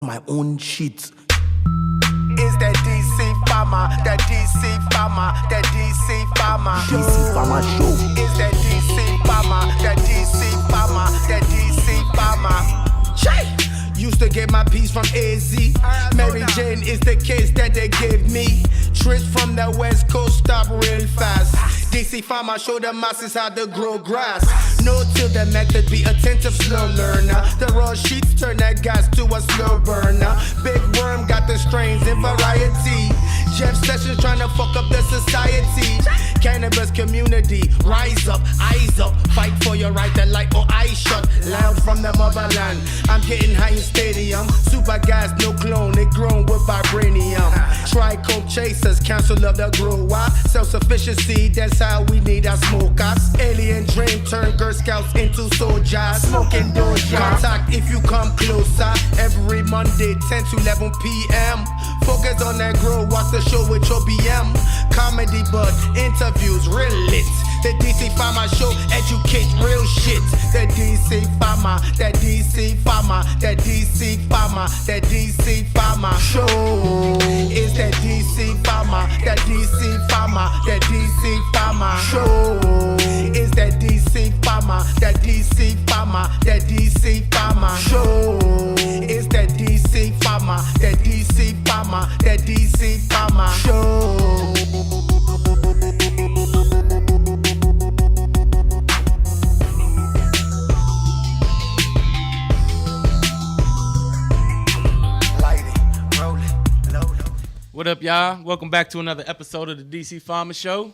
my own shit. Is that DC Pharma, that DC Pharma, that DC Pharma Show. DC Pharma Show. Is that DC Pharma, that DC Pharma, that DC Pharma. Chey! Used to get my piece from AZ. Mary Jane is the case that they gave me. Trips from the West Coast stop real fast. DC Pharma show the masses how to grow grass. No till the method, be attentive, slow learner. The raw sheets turn that gas to a slow burner. Big Worm got the strains in variety. Jeff Sessions trying to fuck up the society. Cannabis community, rise up, eyes up. Fight for your right to light or eye shut. Loud from the motherland, I'm getting high in stadium. Super gas, no clone, it grown with vibranium. Trichome chasers, council of the grower. Self-sufficiency, that's how we need our smokers. Alien dream turn Girl Scouts into soldiers. Smoking doja. Contact if you come closer. Every Monday, 10 to 11 p.m. Focus on that grow, watch the show with your BM. Comedy, but interviews real lit. The DC Pharma Show, educate real shit. The DC Pharma, that DC Pharma, that DC Pharma, that DC Pharma Show. Is that DC Pharma, that DC Pharma, that DC Pharma Show. Is that DC Pharma, that DC Pharma, that DC Pharma Show. Is that DC Pharma, that DC Pharma, that DC Pharma Show. What up, y'all? Welcome back to another episode of the DC Pharma Show.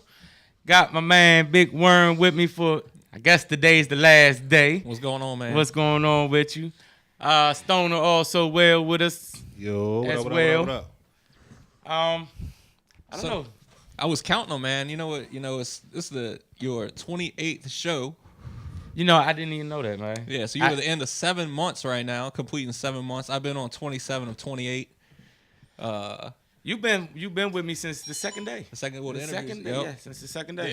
Got my man Big Worm with me for, I guess today's the last day. What's going on, man? What's going on with you? Stoner also well with us. Yo, as what well. up, what up? I don't know. I was counting them, man. You know what? It's your 28th show. You know, I didn't even know that, man. Yeah, so you're at the end of 7 months right now, completing 7 months. I've been on 27 of 28. You've been with me since the second day. The second second day, yeah, since the second day. The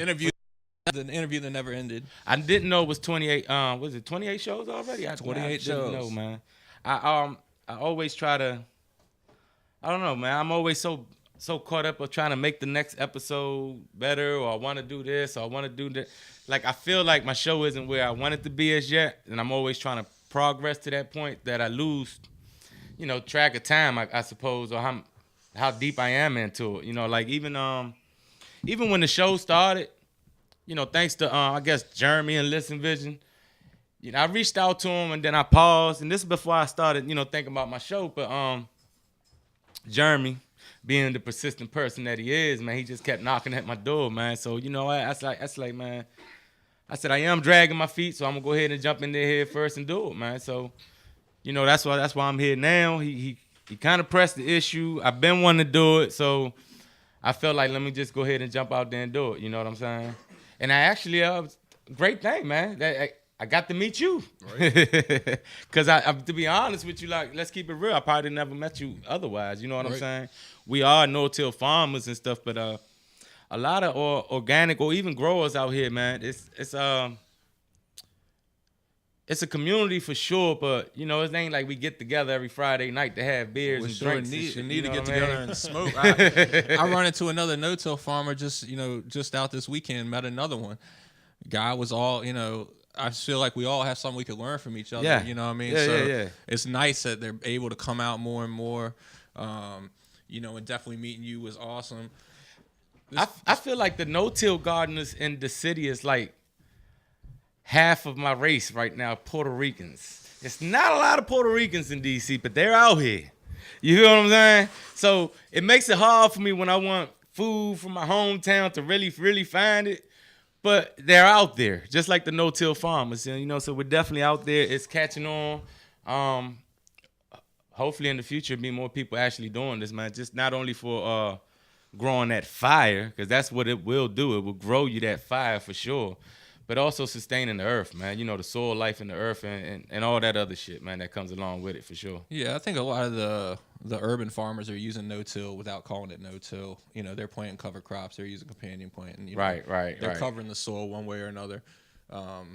interview that never ended. I didn't know it was 28. Was it 28 shows already? 28 shows. No, man. I always try to. I don't know, man. I'm always so caught up with trying to make the next episode better, or I want to do this, or I want to do that. Like, I feel like my show isn't where I want it to be as yet, and I'm always trying to progress to that point that I lose, track of time, I suppose, or how deep I am into it. Like even when the show started, thanks to I guess Jeremy and Listen Vision, I reached out to him and then I paused, and this is before I started, thinking about my show. But Jeremy, being the persistent person that he is, man, he just kept knocking at my door, man. So that's like, man, I said I am dragging my feet, so I'm gonna go ahead and jump in there head first and do it, man. So that's why I'm here now. He kind of pressed the issue. I've been wanting to do it, so I felt like let me just go ahead and jump out there and do it. You know what I'm saying? And I actually, great thing, man. I got to meet you. Right. Because to be honest with you, like, let's keep it real. I probably never met you otherwise. You know what I'm saying? We are no-till farmers and stuff, but a lot of organic or even growers out here, man. It's a community for sure, but it ain't like we get together every Friday night to have beers and drinks. We need to get together and smoke. I run into another no-till farmer just out this weekend. Met another one. Guy was all I feel like we all have something we could learn from each other. Yeah. You know what I mean? Yeah. It's nice that they're able to come out more and more. And definitely meeting you was awesome. I feel like the no-till gardeners in the city is like half of my race right now, Puerto Ricans. It's not a lot of Puerto Ricans in D.C., but they're out here. You hear what I'm saying? So it makes it hard for me when I want food from my hometown to really, really find it. But they're out there, just like the no-till farmers. So we're definitely out there. It's catching on. Hopefully in the future, be more people actually doing this, man. Just not only for growing that fire, because that's what it will do. It will grow you that fire for sure. But also sustaining the earth, man. The soil life in the earth and all that other shit, man, that comes along with it for sure. Yeah, I think a lot of the urban farmers are using no-till without calling it no-till. They're planting cover crops. They're using companion planting. Right. They're covering the soil one way or another. So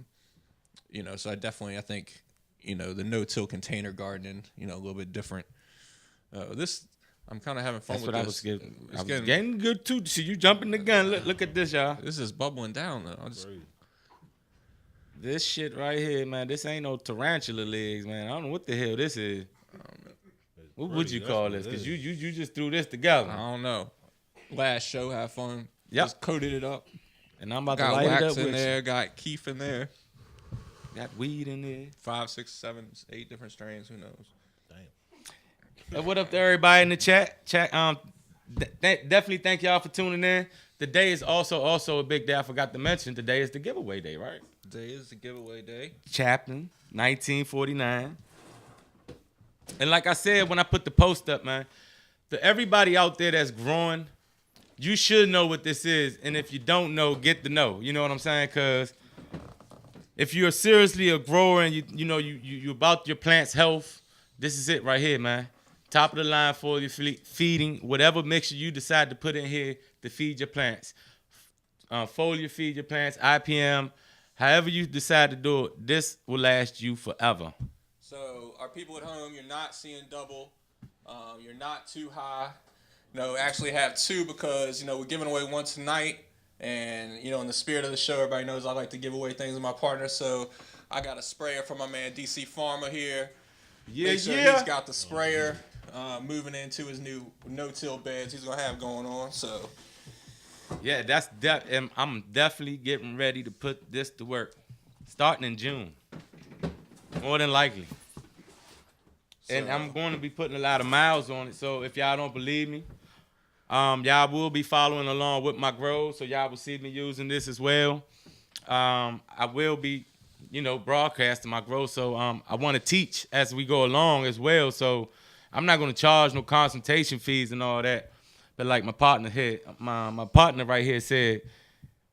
I think, the no-till container gardening, a little bit different I'm kind of having fun That's with what this. I was getting good too. See you jumping the gun. Look at this, y'all. This is bubbling down though. This shit right here, man. This ain't no tarantula legs, man. I don't know what the hell this is. What would you call this? Because you just threw this together. I don't know. Last show, have fun. Yep. Just coated it up. And I'm about Got to light it wax up in with there. you. Got keef in there. Got weed in there. 5, 6, 7, 8 different strains. Who knows? What up to everybody in the chat? Definitely thank y'all for tuning in. Today is also a big day. I forgot to mention. Today is the giveaway day, right? Today is the giveaway day. Chapman, 1949. And like I said when I put the post up, man, to everybody out there that's growing, you should know what this is. And if you don't know, get to know. You know what I'm saying? Because if you're seriously a grower and you about your plant's health, this is it right here, man. Top of the line for your feeding, whatever mixture you decide to put in here to feed your plants. Foliar feed your plants, IPM, however you decide to do it, this will last you forever. So our people at home, you're not seeing double. You're not too high. Actually have 2 because, we're giving away 1 tonight. And, in the spirit of the show, everybody knows I like to give away things with my partner. So I got a sprayer from my man DC Pharma here. Yeah, He's got the sprayer moving into his new no-till beds he's going to have going on. So, yeah, I'm definitely getting ready to put this to work. Starting in June. More than likely. And I'm going to be putting a lot of miles on it. So if y'all don't believe me, y'all will be following along with my grows. So y'all will see me using this as well. I will be, broadcasting my growth. So I want to teach as we go along as well. So I'm not going to charge no consultation fees and all that. But like my partner here, my partner right here said,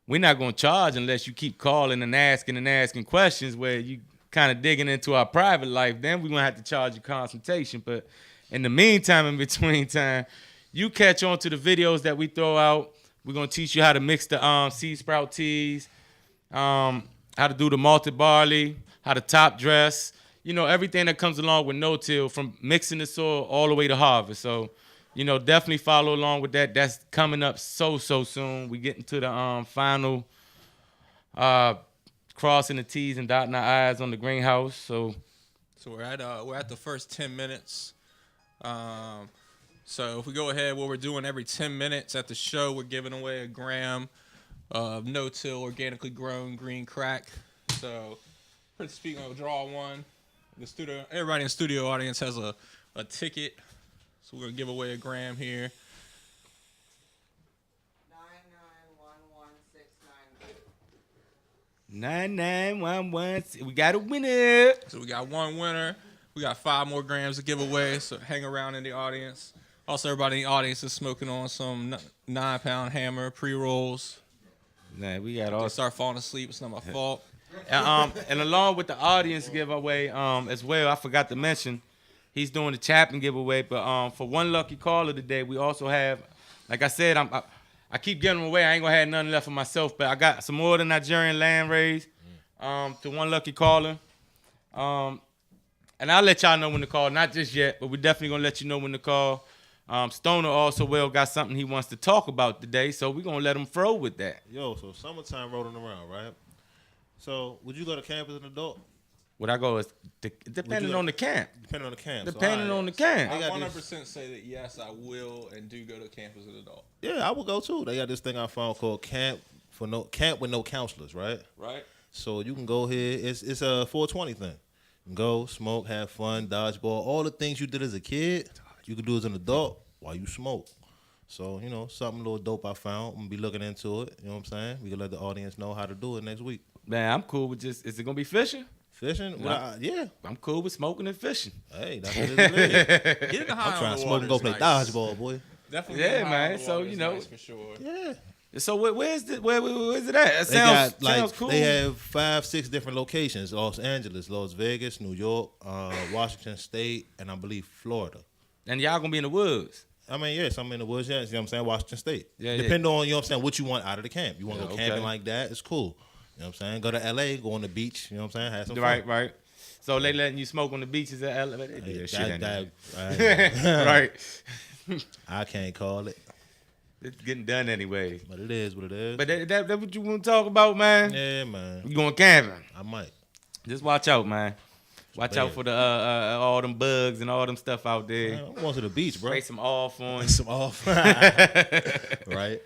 we're not going to charge unless you keep calling and asking questions where you kind of digging into our private life. Then we're going to have to charge you consultation. But in the meantime, in between time, you catch on to the videos that we throw out. We're going to teach you how to mix the seed sprout teas, how to do the malted barley, how to top dress, everything that comes along with no-till from mixing the soil all the way to harvest. So, definitely follow along with that. That's coming up so soon. We getting to the final crossing the T's and dotting our I's on the greenhouse. So we're at the first 10 minutes. So if we go ahead, what we're doing every 10 minutes at the show, we're giving away a gram of no-till organically grown green crack. So, speaking of draw one, everybody in the studio audience has a ticket. So we're gonna give away a gram here. 9911. We got a winner. So we got 1 winner. We got 5 more grams to give away. So hang around in the audience. Also, everybody in the audience is smoking on some 9-pound hammer pre-rolls. Nah, we got all. Start falling asleep. It's not my fault. And along with the audience giveaway, as well, I forgot to mention, he's doing the Chapman giveaway. But for one lucky caller today, we also have, like I said, I keep giving them away. I ain't gonna have nothing left for myself, but I got some more of the Nigerian land raised to one lucky caller. And I'll let y'all know when to call. Not just yet, but we're definitely gonna let you know when to call. Stoner also got something he wants to talk about today, so we're gonna let him throw with that. Yo, so summertime rolling around, right? So would you go to camp as an adult? Would I go? Depending on the camp. Depending on the camp. Depending on the camp. I 100% say that yes, I will and do go to camp as an adult. Yeah, I will go too. They got this thing I found called camp with no counselors, right? Right. So you can go here. It's a 420 thing. You can go smoke, have fun, dodgeball, all the things you did as a kid, you can do as an adult while you smoke. So, something a little dope I found. I'm going to be looking into it. You know what I'm saying? We can let the audience know how to do it next week. Man, I'm cool with is it going to be fishing? Fishing? No. Yeah. I'm cool with smoking and fishing. Hey, that's what it is. Getting high I'm trying on to the smoke and go water play nice. dodgeball, boy. Definitely. Yeah, man. So, nice for sure. Yeah. So where's it at? That They got sounds cool. They have 5-6 different locations: Los Angeles, Las Vegas, New York, Washington State, and I believe Florida. And y'all gonna be in the woods. I mean, yes, I'm in the woods. Yeah, you know what I'm saying? Washington State. Yeah, Depending on, what you want out of the camp. You want to go okay. camping like that? It's cool. You know what I'm saying? Go to L.A., go on the beach. You know what I'm saying? Have some fun. Right. So they letting you smoke on the beaches at LA? They do that shit Right. right. I can't call it, It's getting done anyway. but it is what it is. But that what you want to talk about, man? Yeah, man. You going camping? I might. Just watch out, man. Watch out for the all them bugs and all them stuff out there. Man, I'm going to the beach, bro. Spray some off on you. Some off. Right.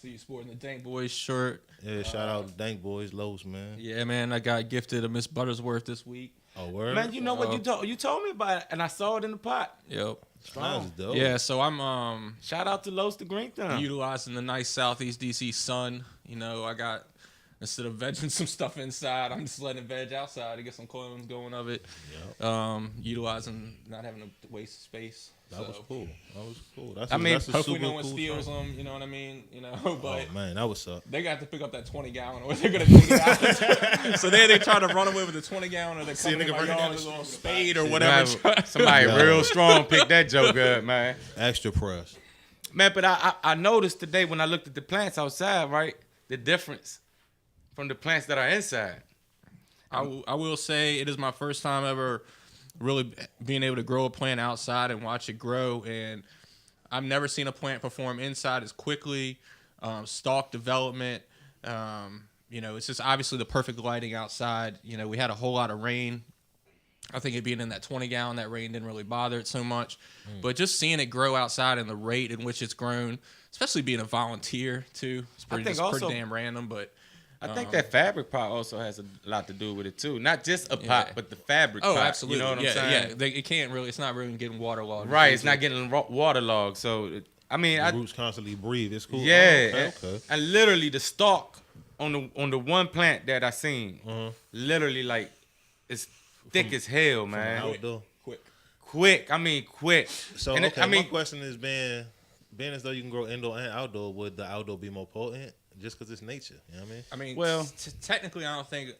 See you sporting the Dank Boys shirt. Yeah, shout out to Dank Boys, Los, man. Yeah, man, I got gifted a Miss Buttersworth this week. Oh, word? Man, you know what you told me about it, and I saw it in the pot. Yep. That was dope. Yeah, so I'm Shout out to Los the Green Thumb. utilizing the nice Southeast DC sun. You know, I got, instead of vegging some stuff inside, I'm just letting it veg outside to get some clones going of it. Yep. Utilizing, not having to waste space. That was cool. That was cool. That's that's a Hopefully super no one cool steals song. them, you know what I mean? You know, but Oh, man, that was up. they got to pick up that 20-gallon or they're going to dig it out. So they try to run away with the 20-gallon or they're coming in my yard with a little spade or whatever. Somebody real strong picked that joke up, man. Extra press. Man, but I noticed today when I looked at the plants outside, right, the difference from the plants that are inside. I will say it is my first time ever really being able to grow a plant outside and watch it grow. And I've never seen a plant perform inside as quickly, stalk development. You know, it's just obviously the perfect lighting outside. You know, we had a whole lot of rain. I think it being in that 20-gallon, that rain didn't really bother it so much. But just seeing it grow outside and the rate in which it's grown, especially being a volunteer too, it's pretty damn random. But I think that fabric pot also has a lot to do with it too. Not just a pot, but the fabric pot. Oh, absolutely. You know what I'm saying? Yeah, it can't really. It's not really getting waterlogged. Right, it's not getting waterlogged. So, I mean, The roots constantly breathe. It's cool. Yeah, Oh, okay. and literally the stalk on the one plant that I seen, literally like it's thick as hell, man. Outdoor. quick. I mean quick. So, And okay, I mean, my question is, being as though you can grow indoor and outdoor, would the outdoor be more potent just because it's nature? You know what I mean? Well, technically, I don't think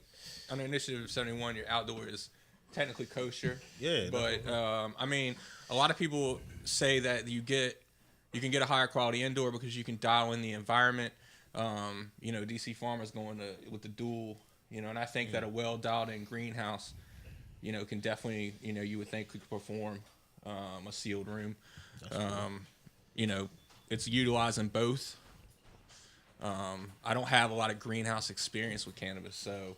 under Initiative 71, your outdoor is technically kosher. Yeah. But I mean, a lot of people say that you can get a higher quality indoor because you can dial in the environment. You know, DC Pharma's going with the dual. You know, and I think that a well dialed in greenhouse, you know, can definitely, you know, you would think could perform a sealed room. You know, it's utilizing both. I don't have a lot of greenhouse experience with cannabis, so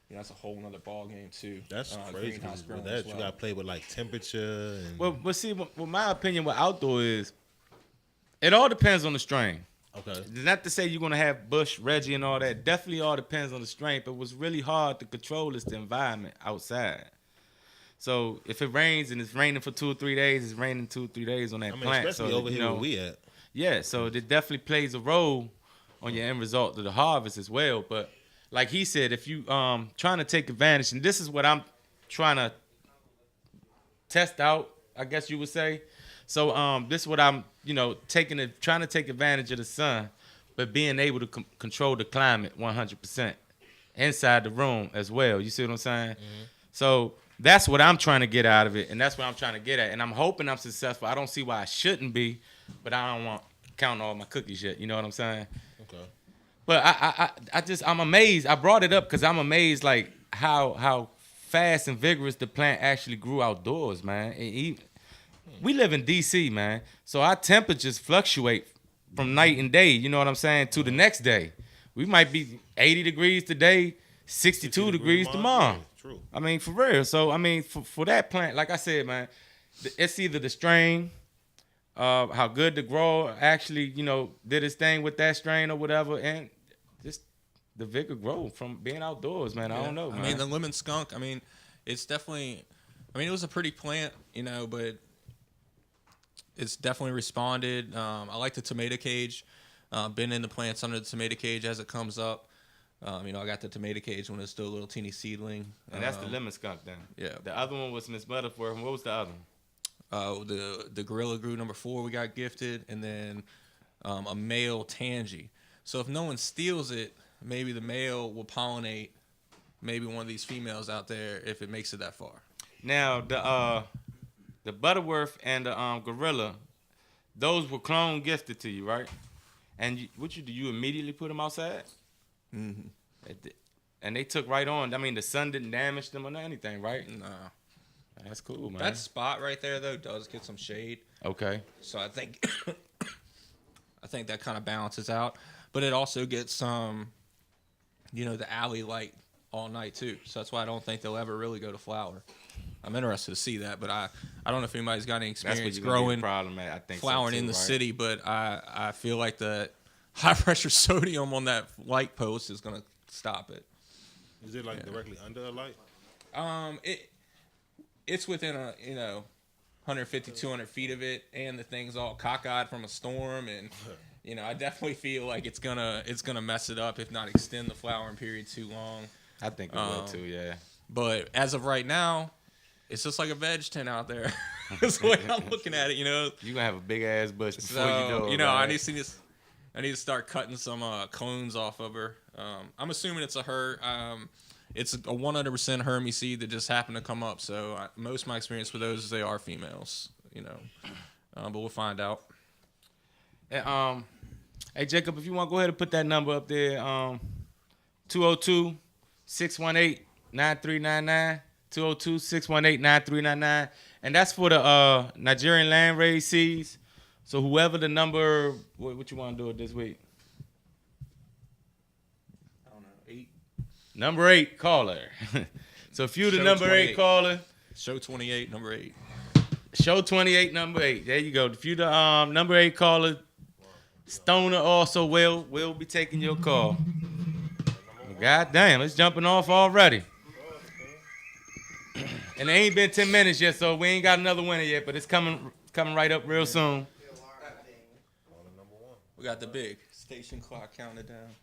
you know that's a whole nother ball game too. That's crazy. Greenhouse growing With that, as well. you got to play with like temperature and. well, see, what my opinion with outdoor is, it all depends on the strain. Okay. Not to say you're gonna have Bush, Reggie, and all that. Definitely all depends on the strain. But what's really hard to control is the environment outside. So if it rains and it's raining for 2 or 3 days, it's raining 2 or 3 days on that I mean, plant. especially So over you here know, where we at. yeah. So it definitely plays a role on your end result of the harvest as well. But like he said, if you trying to take advantage, and this is what I'm trying to test out, I guess you would say. So this is what I'm, you know, trying to take advantage of the sun, but being able to control the climate 100% inside the room as well. You see what I'm saying? Mm-hmm. So that's what I'm trying to get out of it, and that's what I'm trying to get at. And I'm hoping I'm successful. I don't see why I shouldn't be, but I don't want to count all my cookies yet. You know what I'm saying? Okay. But I'm amazed. I brought it up because I'm amazed, like how fast and vigorous the plant actually grew outdoors, man. We live in DC, man, so our temperatures fluctuate from night and day. You know what I'm saying? To the next day, we might be 80 degrees today, 62 degrees tomorrow. Yeah, true. I mean, for real. So I mean, for that plant, like I said, man, it's either the strain, how good the grower actually, you know, did his thing with that strain or whatever, and just the vigor grow from being outdoors, man. I don't know, man. I mean, the lemon skunk, I mean, it's definitely, I mean, it was a pretty plant, you know, but it's definitely responded. I like the tomato cage. Been in the plants under the tomato cage as it comes up. You know, I got the tomato cage when it's still a little teeny seedling. And that's the lemon skunk then. Yeah. The other one was Miss Butterworth. And what was the other one? The Gorilla Grew #4 we got gifted, and then a male Tangy. So if no one steals it, maybe the male will pollinate maybe one of these females out there if it makes it that far. Now the Butterworth and the Gorilla, those were clone gifted to you, right? And what you do? You immediately put them outside? Mm-hmm. And they took right on. I mean, the sun didn't damage them or anything, right? Nah. That's cool, man. That spot right there though does get some shade. Okay. So I think that kind of balances out. But it also gets some, the alley light all night too. So that's why I don't think they'll ever really go to flower. I'm interested to see that, but I don't know if anybody's got any experience growing problem at. I think flowering so too, in the right? city, but I feel like the high pressure sodium on that light post is gonna stop it. Is it like directly under a light? It's within 150, 200 feet of it, and the thing's all cockeyed from a storm, and I definitely feel like it's gonna mess it up, if not extend the flowering period too long. I think it will too, yeah. But as of right now, it's just like a veg tent out there. That's the way I'm looking at it, You're gonna have a big ass bush before So, you know it. I right? need to start cutting some clones off of her. I'm assuming it's a her. It's a 100% Hermes seed that just happened to come up. So most of my experience with those is they are females. But we'll find out. And, hey Jacob, if you want, go ahead and put that number up there. 202-618-9399. 202-618-9399. And that's for the Nigerian land raised seeds. So whoever the number, what you want to do it this week? I don't know, 8. Number 8 caller. So if you the Show number 28. 8 caller, Show 28, number 8. show 28, number 8. There you go. If you the number 8 caller, Stoner also will be taking your call. God damn, it's jumping off already. And it ain't been 10 minutes yet, so we ain't got another winner yet, but it's coming right up real soon. We got the big station clock counting down.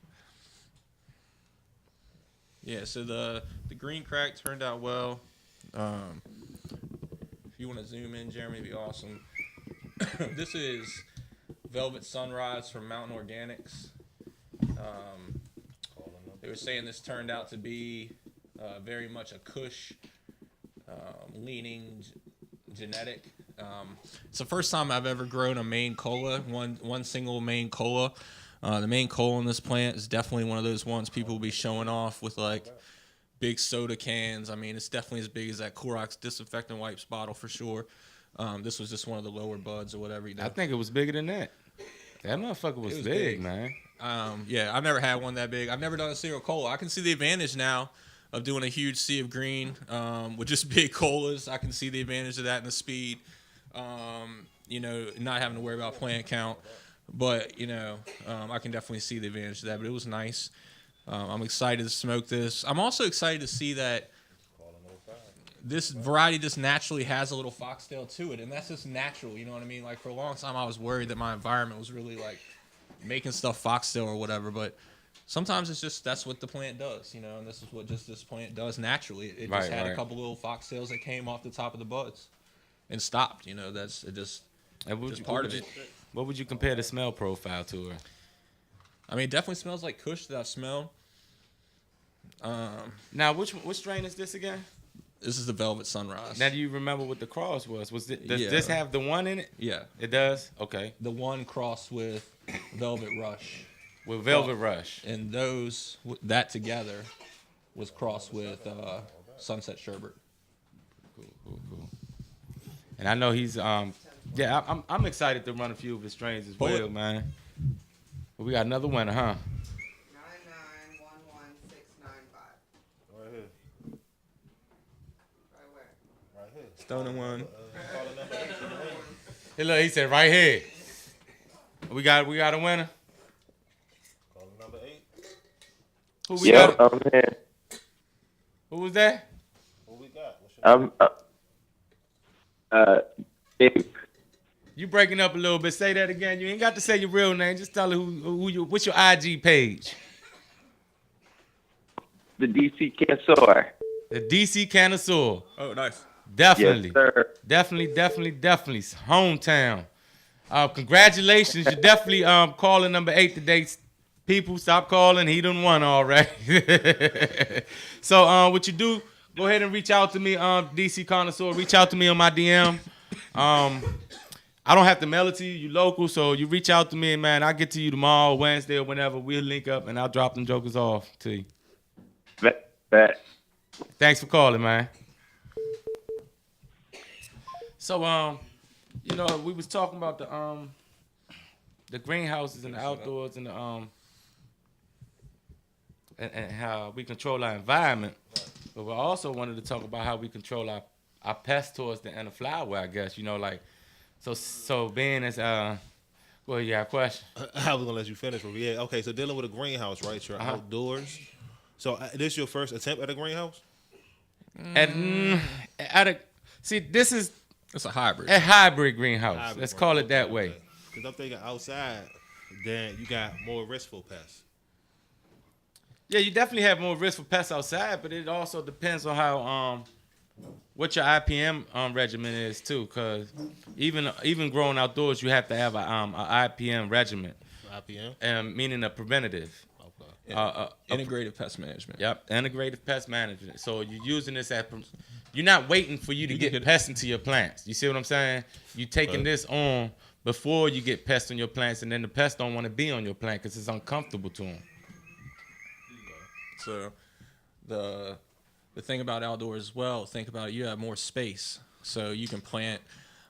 Yeah, so the green crack turned out well. If you want to zoom in, Jeremy, it'd be awesome. This is Velvet Sunrise from Mountain Organics. They were saying this turned out to be very much a Kush leaning genetic. It's the first time I've ever grown a main cola, one single main cola. The main cola in this plant is definitely one of those ones people will be showing off with like big soda cans. I mean, it's definitely as big as that Clorox disinfectant wipes bottle for sure. This was just one of the lower buds or whatever. I think it was bigger than that. That motherfucker was big, man. Yeah, I've never had one that big. I've never done a single cola. I can see the advantage now of doing a huge sea of green with just big colas. I can see the advantage of that and the speed. Not having to worry about plant count. But, I can definitely see the advantage of that. But it was nice. I'm excited to smoke this. I'm also excited to see that this variety just naturally has a little foxtail to it. And that's just natural, you know what I mean? Like, for a long time, I was worried that my environment was really, like, making stuff foxtail or whatever. But sometimes it's just that's what the plant does, and this is what just this plant does naturally. It just had a couple little foxtails that came off the top of the buds and stopped. That's it just part of it. What would you compare the smell profile to her? I mean, it definitely smells like Kush that I smell. Now, which strain is this again? This is the Velvet Sunrise. Now, do you remember what the cross was? Does this have the one in it? Yeah. It does? Okay. The one crossed with Velvet Rush. With Velvet Rush. And that together was crossed with Sunset Sherbet. Cool. And I know he's I'm excited to run a few of his strains as well, man. But we got another winner, huh? Right 9911695. here. Right where? Right here. Stoner one. Hey, look, he said right here. We got a winner. Caller number 8. Who we got? I'm here. Who was that? Who we got? What's your Dave. You breaking up a little bit. Say that again. You ain't got to say your real name. Just tell her what's your IG page. The DC Cancer. The DC Connoisseur. Oh, nice. Definitely. Yes, sir. Definitely. Hometown. Congratulations. You're definitely calling number 8 today. People, stop calling. He done won already. So what you do, go ahead and reach out to me, DC Connoisseur. Reach out to me on my DM. I don't have to mail it to you. You local, so you reach out to me, and man, I'll get to you tomorrow, Wednesday, or whenever. We'll link up, and I'll drop them jokers off to you. Bet. Thanks for calling, man. So, we was talking about the greenhouses and the outdoors and the and how we control our environment. But we also wanted to talk about how we control our pests towards the end of flower, I guess. So being as well, you got a question? I was gonna let you finish, but yeah. Okay, so dealing with a greenhouse, right? You're outdoors. So this is your first attempt at a greenhouse? This is It's a hybrid. a hybrid greenhouse. Let's call it that way. Because I'm thinking outside, then you got more riskful pests. Yeah, you definitely have more risk for pests outside, but it also depends on how what your IPM regimen is too. Because even growing outdoors, you have to have a IPM regimen, IPM? meaning a preventative. Okay. Integrative pest management. Yep, integrative pest management. So you're using this you're not waiting for you to get pests into your plants. You see what I'm saying? You're taking this on before you get pests on your plants, and then the pests don't want to be on your plant because it's uncomfortable to them. So the thing about outdoors as well, think about it, you have more space. So you can plant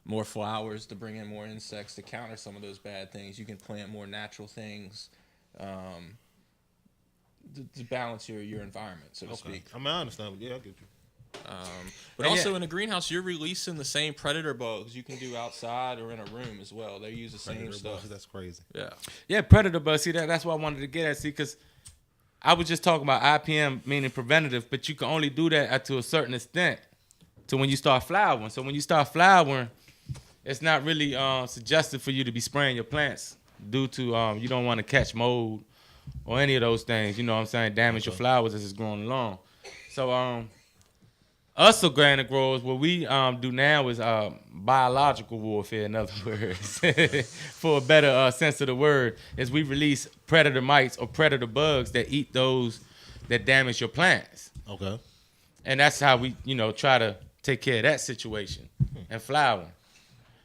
more flowers to bring in more insects to counter some of those bad things. You can plant more natural things to balance your environment, so to speak. I mean, I understand. Yeah, I get you. But also in a greenhouse, you're releasing the same predator bugs you can do outside or in a room as well. They use the same stuff. That's crazy. Yeah, predator bugs. See, that's what I wanted to get at. See, because I was just talking about IPM, meaning preventative, but you can only do that to a certain extent to when you start flowering. So when you start flowering, it's not really suggested for you to be spraying your plants due to you don't want to catch mold or any of those things. You know what I'm saying? Damage your flowers as it's growing along. So us organic growers, what we do now is biological warfare, in other words, for a better sense of the word, is we release predator mites or predator bugs that eat those that damage your plants. Okay. And that's how we, try to take care of that situation and flowering.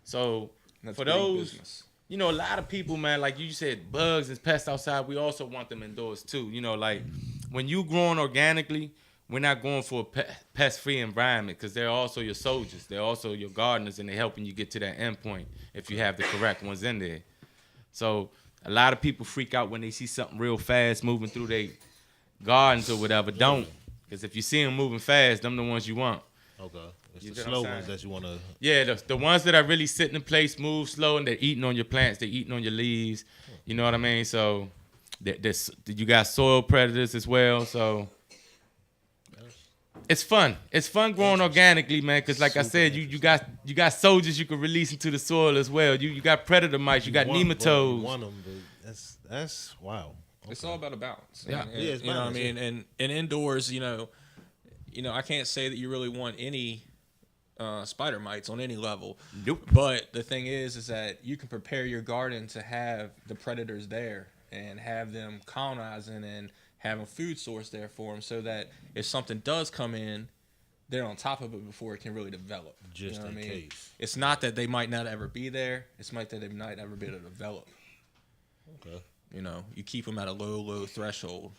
So that's for big those, business. a lot of people, man, like you said, bugs and pests outside, we also want them indoors too. Like when you growing organically, we're not going for a pest-free environment because they're also your soldiers. They're also your gardeners, and they're helping you get to that end point if you have the correct ones in there. So a lot of people freak out when they see something real fast moving through their gardens or whatever. Don't, because if you see them moving fast, them the ones you want. Okay. It's You the know what slow I'm ones saying? that you want to... Yeah, the ones that are really sitting in place, move slow, and they're eating on your plants. They're eating on your leaves. You know what I mean? So you got soil predators as well, so... It's fun. It's fun growing organically, man. Because like I said, you got soldiers you can release into the soil as well. You got predator mites. You got nematodes. You want them, but that's wow. Okay. It's all about a balance. Yeah. And, Yeah, it's you know what I balance, mean? And indoors, I can't say that you really want any spider mites on any level. Nope. But the thing is that you can prepare your garden to have the predators there and have them colonizing and having food source there for them, so that if something does come in, they're on top of it before it can really develop. Just in case. It's not that they might not ever be there. It's not that they might never be able to develop. Okay. You keep them at a low threshold.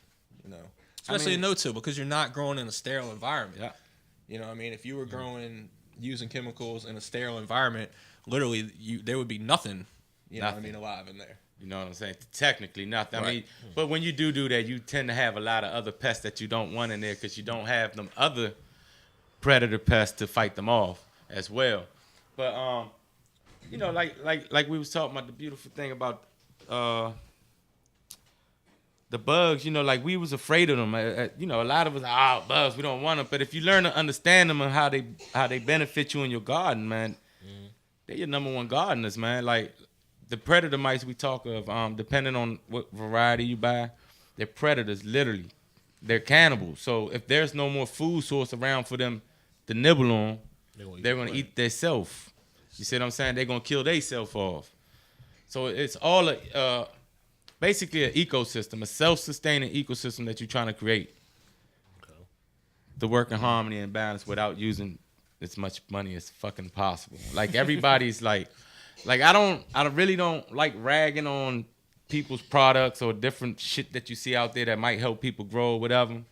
Especially in no-till, because you're not growing in a sterile environment. Yeah. If you were growing using chemicals in a sterile environment, literally there would be nothing. Alive in there. You know what I'm saying? Technically nothing. Right. I mean, but when you do that, you tend to have a lot of other pests that you don't want in there because you don't have them other predator pests to fight them off as well. But like we was talking about, the beautiful thing about the bugs, like we was afraid of them. A lot of us, bugs, we don't want them. But if you learn to understand them and how they benefit you in your garden, man, they're your number one gardeners, man. Like the predator mites we talk of, depending on what variety you buy, they're predators, literally. They're cannibals. So if there's no more food source around for them to nibble on, they're going to eat themselves. You see what I'm saying? They're going to kill themselves off. So it's all basically an ecosystem, a self-sustaining ecosystem that you're trying to create to work in harmony and balance without using as much money as fucking possible. Like everybody's like I really don't like ragging on people's products or different shit that you see out there that might help people grow or whatever.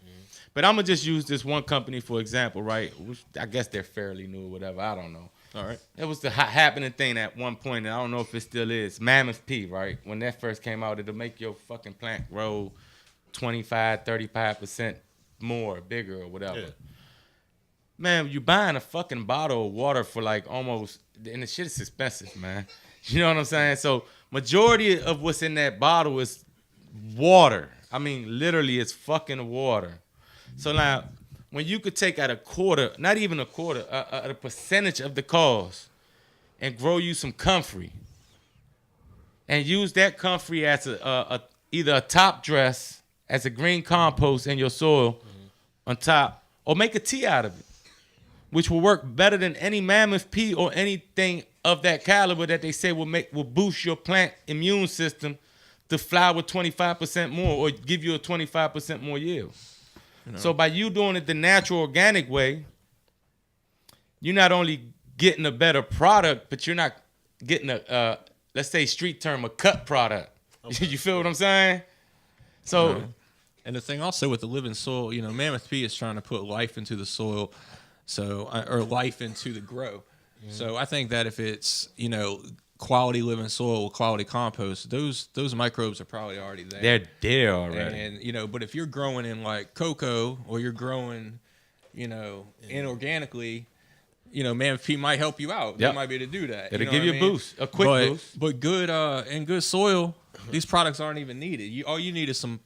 But I'm gonna just use this one company for example, right? Which I guess they're fairly new or whatever. I don't know. All right. It was the happening thing at one point, and I don't know if it still is. Mammoth P, right? When that first came out, it'll make your fucking plant grow 25, 35% more, bigger or whatever. Yeah. Man, you buying a fucking bottle of water for like almost, and the shit is expensive, man. You know what I'm saying? So majority of what's in that bottle is water. I mean, literally, it's fucking water. So now, when you could take out a quarter, not even a quarter, a percentage of the cost and grow you some comfrey and use that comfrey as either a top dress, as a green compost in your soil on top, or make a tea out of it, which will work better than any Mammoth P or anything of that caliber that they say will boost your plant immune system to flower 25% more or give you a 25% more yield. So by you doing it the natural, organic way, you're not only getting a better product, but you're not getting a, let's say street term, a cut product. Okay. You feel what I'm saying? So, and the thing also with the living soil, Mammoth P is trying to put life into the soil, or life into the grow. Mm-hmm. So I think that if it's, quality living soil with quality compost, those microbes are probably already there. They're there already. And but if you're growing in like cocoa or you're growing, inorganically, Mammoth P might help you out. They might be able to do that. It'll give you a boost, a quick boost. But good in good soil, these products aren't even needed. All you need is some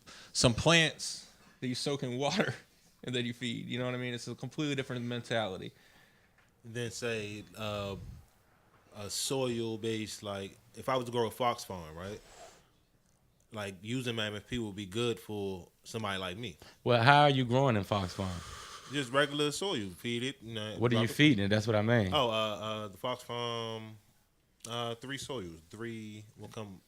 plants that you soak in water and that you feed. You know what I mean? It's a completely different mentality. Then say a soil-based, like, if I was to grow a fox farm, right? Like, using Mammoth P would be good for somebody like me. Well, how are you growing in Fox Farm? Just regular soil. You feed it. What are you feeding? That's what I mean. Oh, the Fox Farm, 3 soils. 3 will come.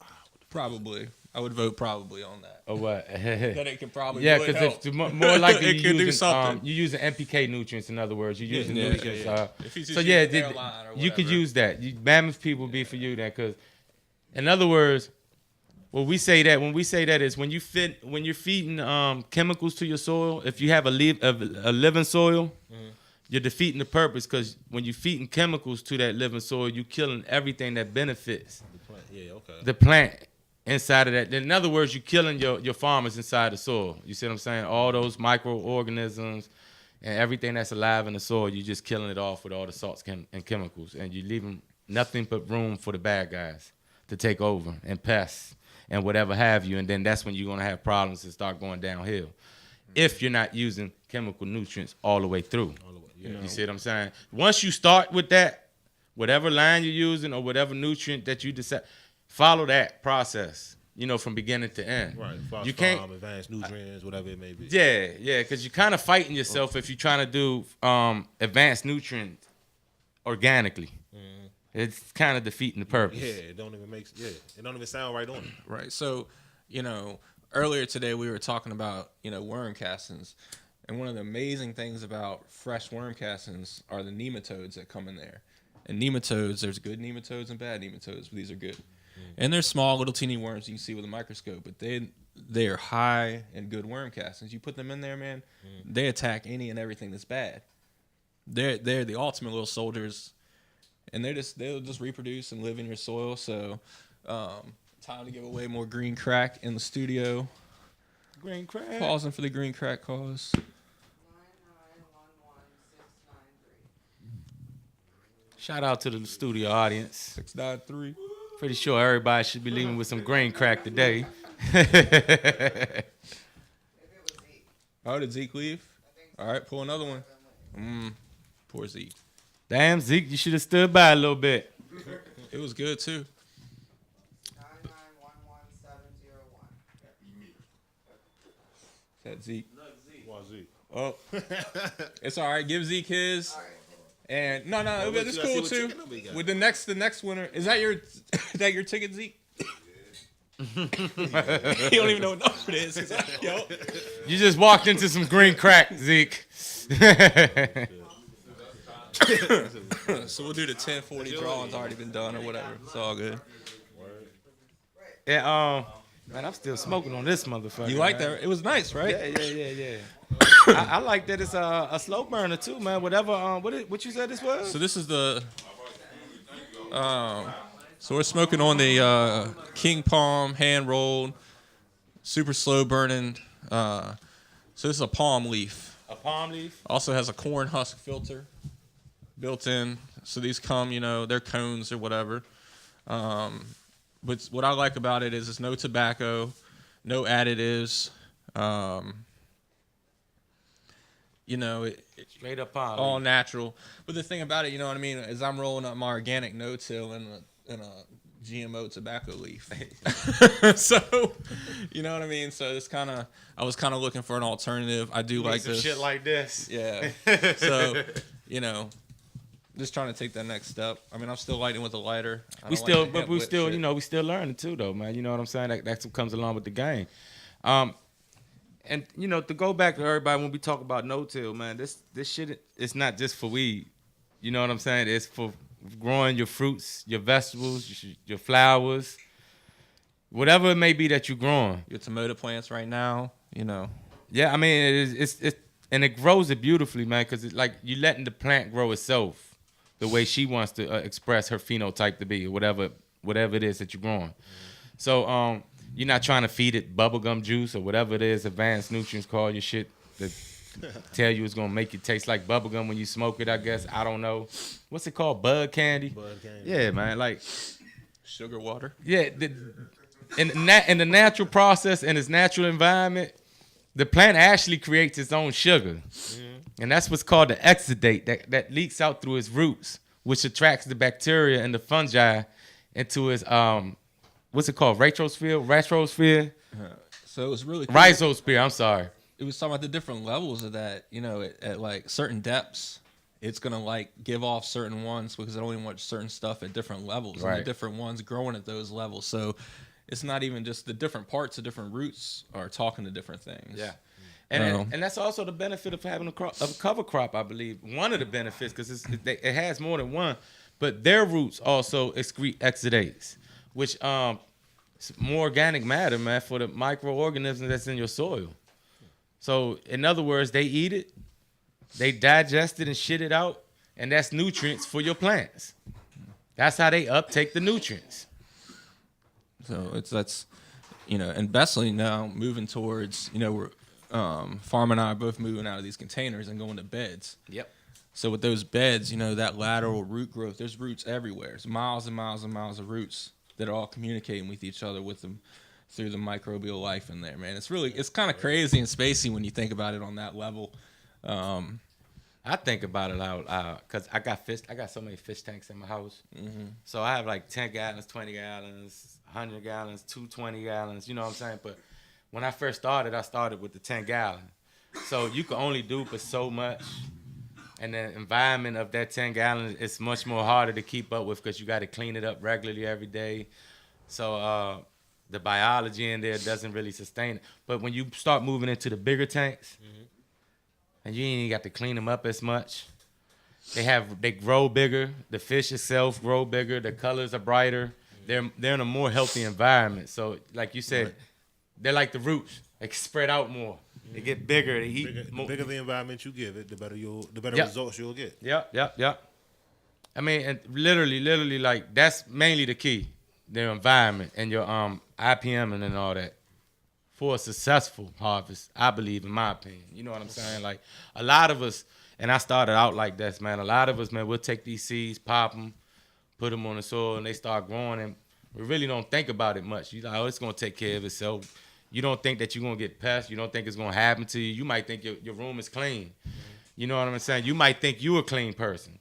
Probably. I would vote probably on that. Or what? That it could probably because help. it's more likely it could do something. You're using NPK nutrients, in other words. You're using nutrients. If he's So you could use that. Mammoth P will be for you then, because, in other words, when we say that is when you're feeding chemicals to your soil. If you have a living soil, you're defeating the purpose, because when you're feeding chemicals to that living soil, you're killing everything that benefits the plant inside of that. In other words, you're killing your farmers inside the soil. You see what I'm saying? All those microorganisms and everything that's alive in the soil, you're just killing it off with all the salts and chemicals, and you're leaving nothing but room for the bad guys to take over, and pests and whatever have you. And then that's when you're going to have problems and start going downhill if you're not using chemical nutrients all the way through. You see what I'm saying? Once you start with that, whatever line you're using or whatever nutrient that you decide, follow that process, from beginning to end. Right. You can't advanced nutrients, whatever it may be. Yeah, because you're kind of fighting yourself if you're trying to do advanced nutrients organically. Mm-hmm. It's kind of defeating the purpose. Yeah, it don't even sound right on it. Right. So, earlier today we were talking about, worm castings. And one of the amazing things about fresh worm castings are the nematodes that come in there. And nematodes, there's good nematodes and bad nematodes, but these are good. And they're small, little teeny worms you can see with a microscope, but they are high in good worm castings. You put them in there, man, they attack any and everything that's bad. They're the ultimate little soldiers, and they'll just reproduce and live in your soil. So, time to give away more green crack in the studio. Green crack. Pausing for the green crack cause. 9911693. Shout out to the studio audience. 693. Pretty sure everybody should be leaving with some green crack today. If it was Zeke. Oh, did Zeke leave? All right, pull another one. Poor Zeke. Damn, Zeke, you should have stood by a little bit. It was good too. 9911701. That Zeke. Why Zeke? Oh, it's all right. Give Zeke his. All right. And no, Well, it's cool too. With the next winner, is that your ticket, Zeke? You don't even know what number it is. Yo. You just walked into some green crack, Zeke. So we'll do the 1040 drawing's already been done or whatever. It's all good. And Man, I'm still smoking on this motherfucker. You like man. that? It was nice, right? Yeah. I like that it's a slow burner too, man. Whatever. What you said this was? So this is the. So we're smoking on the King Palm hand rolled, super slow burning. So this is a palm leaf. A palm leaf. Also has a corn husk filter built in. So these come, they're cones or whatever. But what I like about it is it's no tobacco, no additives. Straight up palm. All natural. But the thing about it, you know what I mean, is I'm rolling up my organic no-till in a GMO tobacco leaf. So, you know what I mean? So it's I was kind of looking for an alternative. I do like some this. shit like this. Yeah. So, just trying to take that next step. I mean, I'm still lighting with a lighter. We still learning too, though, man. You know what I'm saying? That's what comes along with the game. And to go back to everybody when we talk about no-till, man, this shit is not just for weed. You know what I'm saying? It's for growing your fruits, your vegetables, your flowers, whatever it may be that you're growing. Your tomato plants right now, Yeah, I mean, it's and it grows it beautifully, man, because it's like you're letting the plant grow itself the way she wants to express her phenotype to be, or whatever it is that you're growing. So you're not trying to feed it bubblegum juice or whatever it is, advanced nutrients call your shit that tell you it's going to make it taste like bubblegum when you smoke it, I guess. I don't know. What's it called? Bud candy? Bud candy. Yeah, man. Like, sugar water. yeah, in the natural process, in its natural environment, the plant actually creates its own sugar. And that's what's called the exudate that leaks out through its roots, which attracts the bacteria and the fungi into its, what's it called? Retrosphere? So it was really cool. Rhizosphere, I'm sorry. It was talking about the different levels of that, at like certain depths, it's going to like give off certain ones because it only wants certain stuff at different levels. Right. And the different ones growing at those levels. So it's not even just the different parts of different roots are talking to different things. Yeah. And that's also the benefit of having a cover crop, I believe. One of the benefits, because it has more than one, but their roots also excrete exudates, which it's more organic matter, man, for the microorganisms that's in your soil. So, in other words, they eat it, they digest it and shit it out, and that's nutrients for your plants. That's how they uptake the nutrients. So and Besley now moving towards, we're Pharma and I are both moving out of these containers and going to beds. Yep. So with those beds, that lateral root growth, there's roots everywhere. There's miles and miles and miles of roots that are all communicating with each other with them through the microbial life in there, man. It's kind of crazy and spacey when you think about it on that level. I think about it out loud because I got so many fish tanks in my house. Mm-hmm. So I have like 10 gallons, 20 gallons, 100 gallons, 220 gallons, you know what I'm saying? But when I first started, I started with the 10 gallon. So you can only do but so much. And the environment of that 10 gallons is much more harder to keep up with because you got to clean it up regularly every day. So the biology in there doesn't really sustain it. But when you start moving into the bigger tanks, and you ain't got to clean them up as much, they grow bigger. The fish itself grow bigger. The colors are brighter. They're in a more healthy environment. So like you said, they're like the roots. They spread out more. They get bigger. They eat more. The bigger the environment you give it, the better results you'll get. Yep. I mean, and literally, like that's mainly the key, their environment and your IPM and all that for a successful harvest. I believe, in my opinion, you know what I'm saying. Like a lot of us, and I started out like this, man. A lot of us, man, we'll take these seeds, pop them, put them on the soil, and they start growing, and we really don't think about it much. You like, it's gonna take care of itself. You don't think that you're going to get pests. You don't think it's going to happen to you. You might think your room is clean. You know what I'm saying? You might think you're a clean person,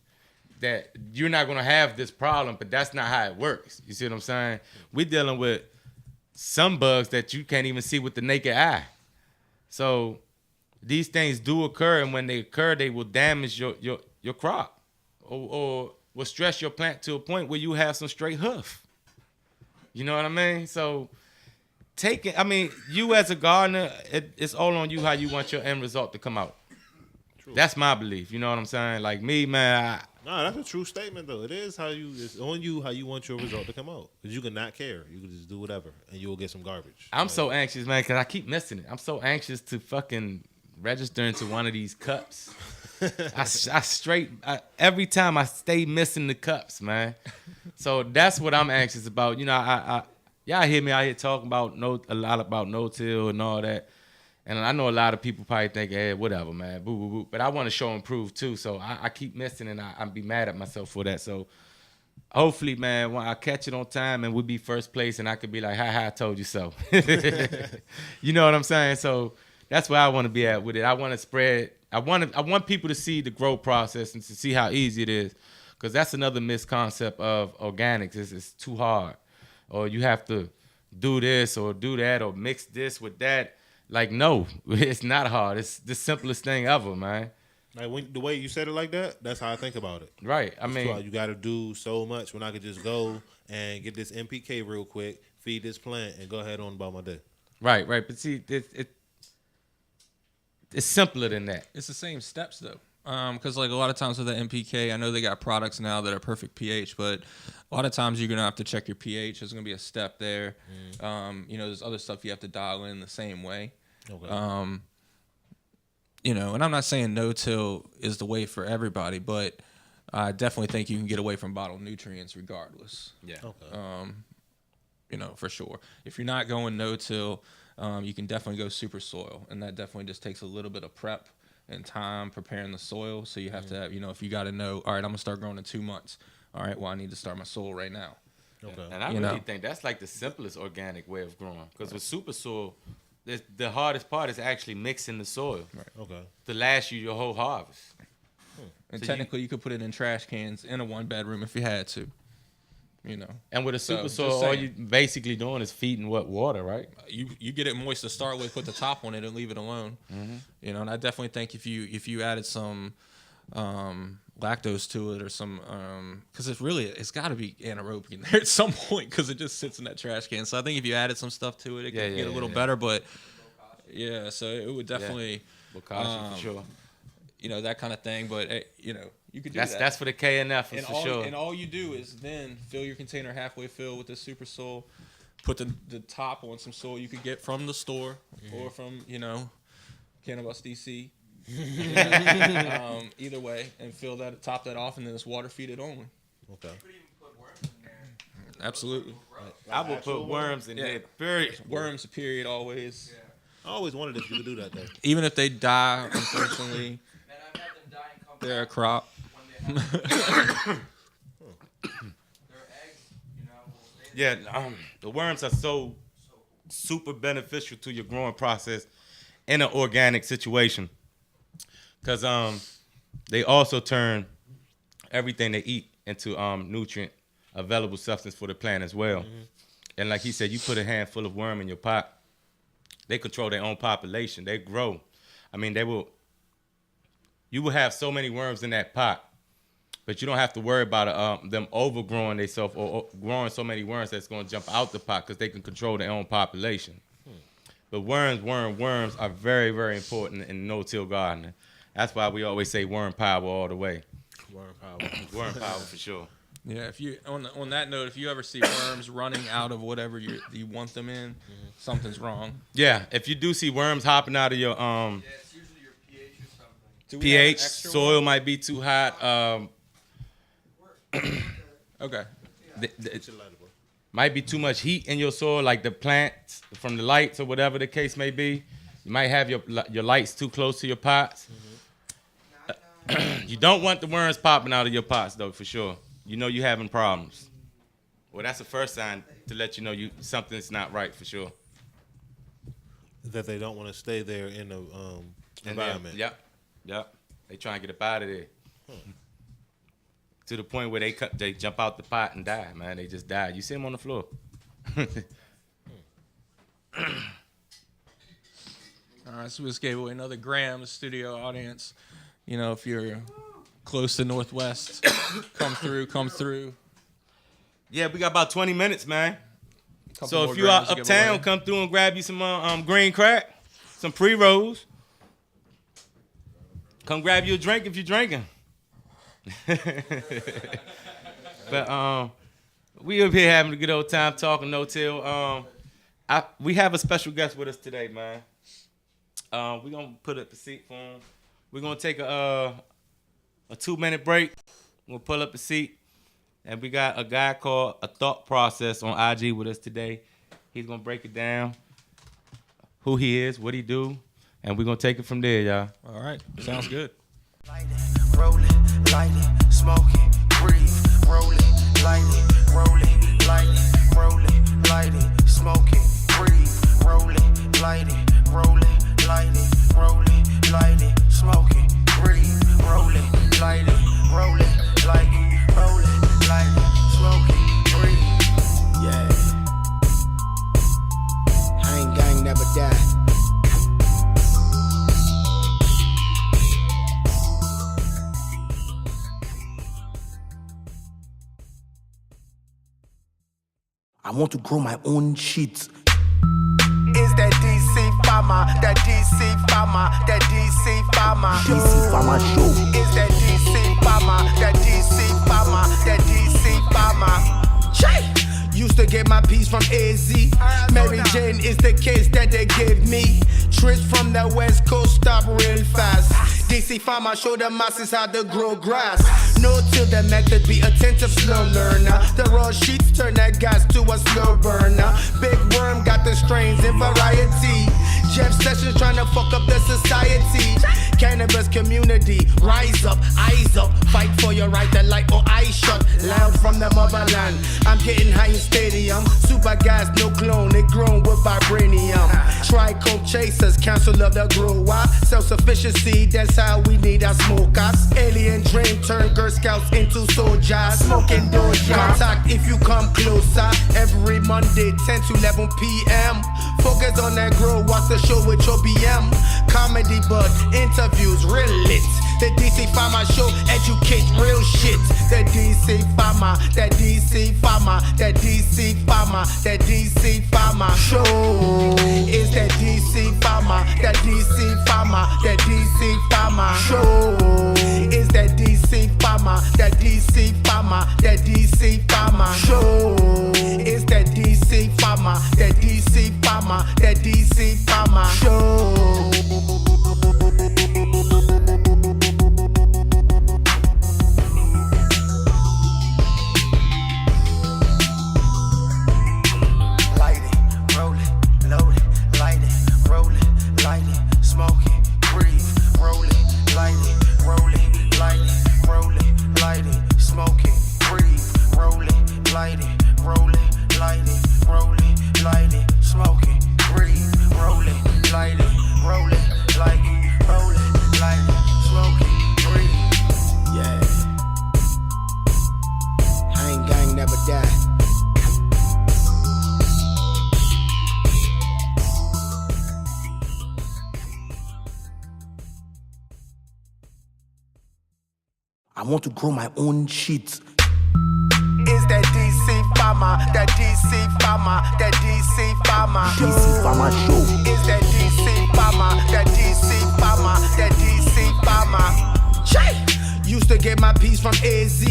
that you're not going to have this problem, but that's not how it works. You see what I'm saying? We're dealing with some bugs that you can't even see with the naked eye. So these things do occur, and when they occur, they will damage your crop or will stress your plant to a point where you have some straight hoof. You know what I mean? So you as a gardener, it's all on you how you want your end result to come out. True. That's my belief. You know what I'm saying? Like me, man, Nah, that's a true statement though. It is it's on you how you want your result to come out. Because you can not care. You can just do whatever and you'll get some garbage. I'm so anxious, man, because I keep missing it. I'm so anxious to fucking register into one of these cups. Every time I stay missing the cups, man. So that's what I'm anxious about. You know, y'all hear me out here talking about a lot about no-till and all that. And I know a lot of people probably think, hey, whatever, man, boo, boo, boo. But I want to show and prove, too. So I keep missing, and I be mad at myself for that. So hopefully, man, when I catch it on time and we be first place, and I could be like, ha, I told you so. You know what I'm saying? So that's where I want to be at with it. I want to spread. I want people to see the growth process and to see how easy it is. Because that's another misconcept of organics. It's too hard. Or you have to do this or do that or mix this with that. Like, no, it's not hard. It's the simplest thing ever, man. Like the way you said it like that, that's how I think about it. Right. I mean, you got to do so much when I could just go and get this NPK real quick, feed this plant, and go ahead on about my day. Right. But see, it's simpler than that. It's the same steps though. Because like a lot of times with the NPK, I know they got products now that are perfect pH, but a lot of times you're gonna have to check your pH. There's gonna be a step there. You know, there's other stuff you have to dial in the same way. Okay. You know, and I'm not saying no-till is the way for everybody, but I definitely think you can get away from bottled nutrients regardless. Yeah. Okay. You know, for sure. If you're not going no-till, you can definitely go super soil, and that definitely just takes a little bit of prep and time preparing the soil. So you have to have, you know, if you got to know, all right, I'm gonna start growing in 2 months. All right, well, I need to start my soil right now. Okay. And I really think that's like the simplest organic way of growing. Because with super soil, the hardest part is actually mixing the soil. Right. Okay. To last you your whole harvest. And So technically, you could put it in trash cans in a 1-bedroom if you had to. You know, And with a super just soil, all saying. you basically doing is feeding water, right? you get it moist to start with, put the top on it, and leave it alone. You know, and I definitely think if you added some lactose to it or some because it's got to be anaerobic in there at some point because it just sits in that trash can. So I think if you added some stuff to it, it could get a little better. But yeah, so it would definitely Bokashi for sure. you know, that kind of thing. But you know, you could do that. That's for the KNF for sure. And all you do is then fill your container halfway filled with the super soil. Put the top on some soil you could get from the store or from, you know, Cannabis DC. Either way, and top that off, and then just water feed it only. Okay. Absolutely. I would put worms in there. Period. Worms, period, always. I always wondered if you could do that though. Even if they die, unfortunately, Man, I've had them die and come they're a back crop. when they have their eggs, you know, will stay there. Yeah, the worms are so super beneficial to your growing process in an organic situation. Because they also turn everything they eat into nutrient available substance for the plant as well. And like he said, you put a handful of worm in your pot, they control their own population. They grow. I mean, you will have so many worms in that pot, but you don't have to worry about them overgrowing themselves or growing so many worms that's going to jump out the pot because they can control their own population. But worms are very, very important in no-till gardening. That's why we always say worm power all the way. Worm power. Worm power for sure. Yeah, if you on that note, if you ever see worms running out of whatever you want them in, something's wrong. Yeah, if you do see worms hopping out of your Yeah, it's usually your pH or something. Do we have pH, extra soil one? might be too hot. Okay. Might be too much heat in your soil, like the plants from the lights or whatever the case may be. You might have your lights too close to your pots. You don't want the worms popping out of your pots, though, for sure. You know you're having problems. Well, that's the first sign to let you know something's not right, for sure. That they don't want to stay there in the environment. Yep. They try and get up out of there. To the point where they jump out the pot and die, man. They just die. You see them on the floor. All right, so we just gave away another gram to studio audience. You know, if you're close to Northwest, come through. Yeah, we got about 20 minutes, man. Couple So more if you are grams to give uptown, away. come through and grab you some green crack, some pre-rolls. Come grab you a drink if you're drinking. But we up here having a good old time talking no till. We have a special guest with us today, man. We're gonna put up a seat for him. We're gonna take a 2-minute break. We'll pull up a seat, and we got a guy called A Thought Process on IG with us today. He's gonna break it down, who he is, what he do, and we're gonna take it from there, y'all. All right, sounds good. Light it, roll it, light it, smoke it, breathe, roll it, light it, roll it, light it, roll it, light it, smoke it, breathe, roll it, light it, roll it, light it, roll it, light it, smoke it, breathe, roll it, light it, roll it, light it, roll it, light it, smoke it, breathe. Yeah. Hang gang never die. I want to grow my own shit. Is that DC Pharma, that DC Pharma, that DC Pharma. DC Pharma Show. Is that DC Pharma, that DC Pharma, that DC Pharma. Che! Used to get my piece from AZ. Mary Jane is the case that they gave me. Trips from the West Coast stop real fast. DC Pharma show the masses how to grow grass. No till the method, be attentive, slow learner. The raw sheets turn that gas to a slow burner. Big worm got the strains in variety. Jeff Sessions trying to fuck up the society. Cannabis community, rise up, eyes up. Fight for your right to light or eye shut. Loud from the motherland. I'm getting high in stadium. Super gas, no clone, it grown with vibranium. Trichome chasers, council of the grower. Self-sufficiency, that's how we need our smokers. Alien dream turn Girl Scouts into soldiers. Smoking doja. Contact if you come closer. Every Monday, 10 to 11 p.m. Focus on that grow, watch the show with your BM. Comedy, but interviews real lit. The DC Pharma Show, educate real shit. The DC Pharma, that DC Pharma, that DC Pharma, that DC Pharma Show. Is that DC Pharma, that DC Pharma, that DC Pharma Show. Is that DC Pharma, that DC Pharma, that DC Pharma Show. Is that DC Pharma, that DC Pharma, that DC Pharma Show. I want to grow my own shit. Is that DC Pharma, that DC Pharma, that DC Pharma. DC Pharma Show. Is that DC Pharma, that DC Pharma, that DC Pharma. Che! Used to get my piece from AZ.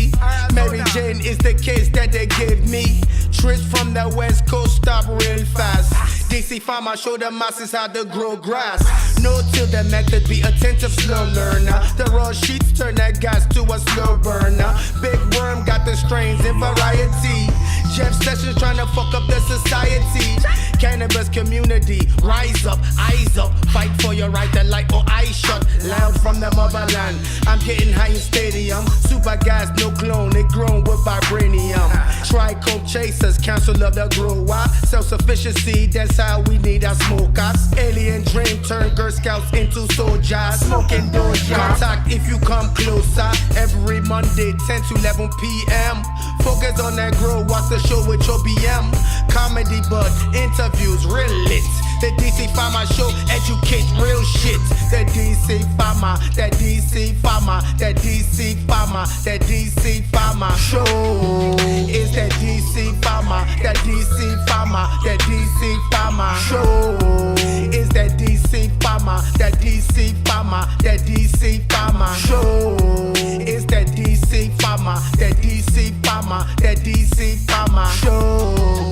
Mary Jane is the case that they gave me. Trips from the West Coast stop real fast. DC Pharma show the masses how to grow grass. No till the method, be attentive, slow learner. The raw sheets turn that gas to a slow burner. Big worm got the strains in variety. Jeff Sessions trying to fuck up the society. Cannabis community, rise up, eyes up. Fight for your right to light or eye shut. Loud from the motherland. I'm getting high in stadium. Super gas, no clone, it grown with vibranium. Trichome chasers, council of the grower. Self-sufficiency, that's how we need our smokers. Alien dream turn Girl Scouts into soldiers. Smoking doja. Contact if you come closer. Every Monday, 10 to 11 p.m. Focus on that grow, watch the show with your BM. Comedy, but interviews real lit. The DC Pharma Show, educate real shit. The DC Pharma, that DC Pharma, that DC Pharma, that DC Pharma Show. Is that DC Pharma, that DC Pharma, that DC Pharma Show. Is that DC Pharma, that DC Pharma, that DC Pharma Show. Is that DC Pharma, that DC Pharma, that DC Pharma Show.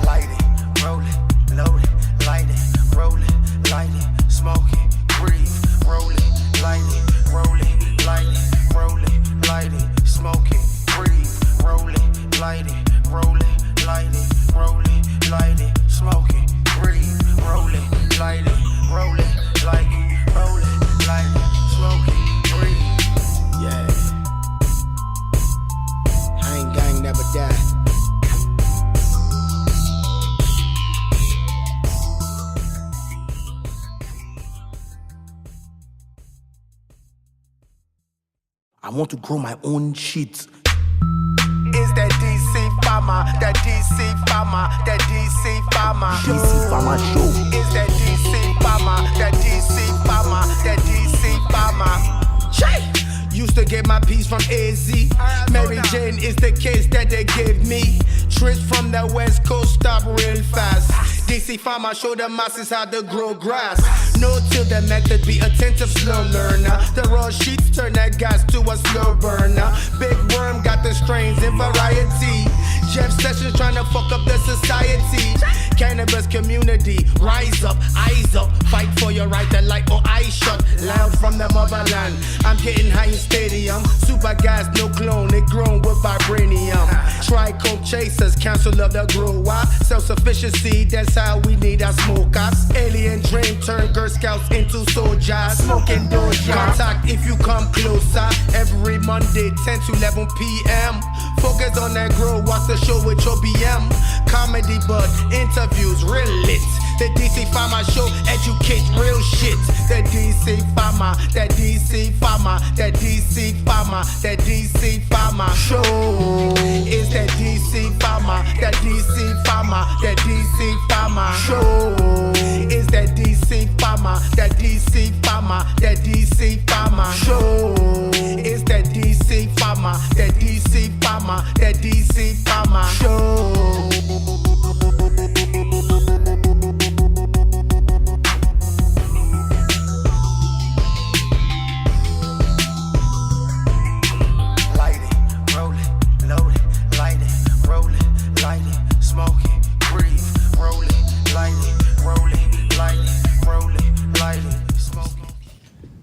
Light it, roll it, load it, light it, roll it, light it, smoke it, breathe, roll it, light it, roll it, light it, roll it, light it, smoke it, breathe, roll it, light it, roll it, light it, roll it, light it, smoke it, breathe, roll it, light it, roll it, light it, roll it, light it, smoke it, breathe. Yeah. I ain't gang never die. I want to grow my own shit. Is that DC Pharma, that DC Pharma, that DC Pharma DC Pharma Show. Is that DC Pharma, that DC Pharma, that DC Pharma. Shay! Used to get my piece from AZ. Mary Jane is the case that they gave me. Trips from the West Coast stop real fast. DC Pharma show the masses how to grow grass. No till the method, be attentive, slow learner. The raw sheets turn that gas to a slow burner. Big worm got the strains in variety. Jeff Sessions trying to fuck up the society. Cannabis community, rise up, eyes up. Fight for your right to light or eye shut. Loud from the motherland. I'm getting high in stadium. Super gas, no clone, it grown with vibranium. Try coke chasers, council of the grower. Self-sufficiency, that's how we need our smokers. Alien dream turn Girl Scouts into soldiers. Smoking doja. Contact if you come closer. Every Monday, 10 to 11 p.m. Focus on that grow, watch the show with your BM. Comedy but interviews real lit. The DC Pharma Show, educate real shit. The DC Pharma, that DC Pharma, that DC Pharma, that DC Pharma Show. Is that DC Pharma, that DC Pharma, that DC Pharma Show. Is that DC Pharma, that DC Pharma, that DC Pharma Show. Is that DC Pharma, that DC Pharma, that DC Pharma Show.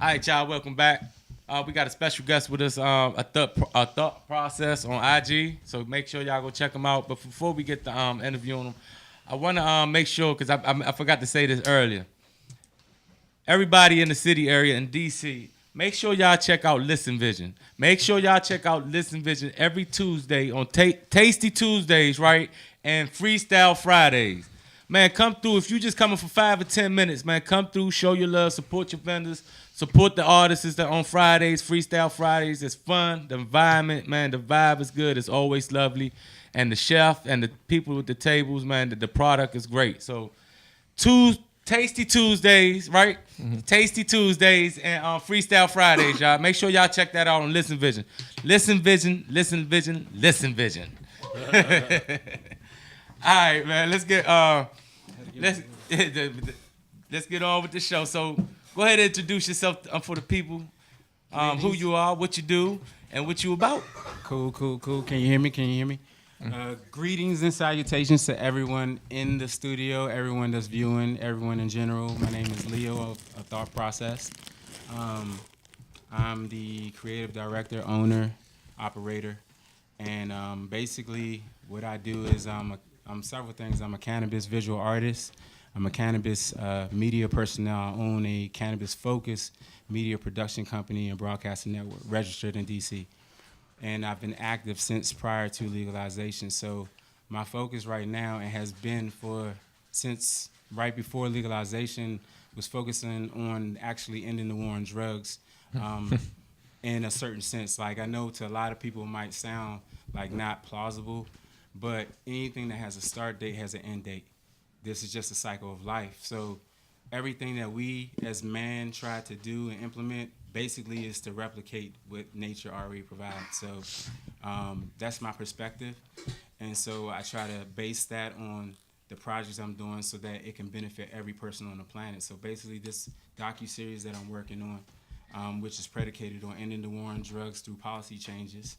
All right, y'all, welcome back. We got a special guest with us, a thought process on IG. So make sure y'all go check him out. But before we get the interview on him, I want to make sure, because I forgot to say this earlier. Everybody in the city area in DC, make sure y'all check out Listen Vision. Make sure y'all check out Listen Vision every Tuesday on Tasty Tuesdays, right? And Freestyle Fridays. Man, come through. If you just coming for 5 or 10 minutes, man, come through, show your love, support your vendors, support the artists that on Fridays, Freestyle Fridays. It's fun. The environment, man, the vibe is good. It's always lovely. And the chef and the people with the tables, man, the product is great. So Tasty Tuesdays, right? Mm-hmm. Tasty Tuesdays and Freestyle Fridays, y'all. Make sure y'all check that out on Listen Vision. Listen Vision, Listen Vision, Listen Vision. All right, man. Let's get on with the show. So go ahead and introduce yourself for the people, who you are, what you do, and what you about. Cool. Can you hear me? Mm-hmm. Greetings and salutations to everyone in the studio, everyone that's viewing, everyone in general. My name is Leo of Thought Process. I'm the creative director, owner, operator, and basically what I do is I'm several things. I'm a cannabis visual artist. I'm a cannabis media personnel. I own a cannabis-focused media production company and broadcasting network registered in D.C. And I've been active since prior to legalization. So my focus right now, and has been since right before legalization, was focusing on actually ending the war on drugs in a certain sense. Like, I know to a lot of people it might sound like not plausible, but anything that has a start date has an end date. This is just a cycle of life. So everything that we as man try to do and implement basically is to replicate what nature already provides. So that's my perspective. And so I try to base that on the projects I'm doing so that it can benefit every person on the planet. So basically, this docu-series that I'm working on, which is predicated on ending the war on drugs through policy changes,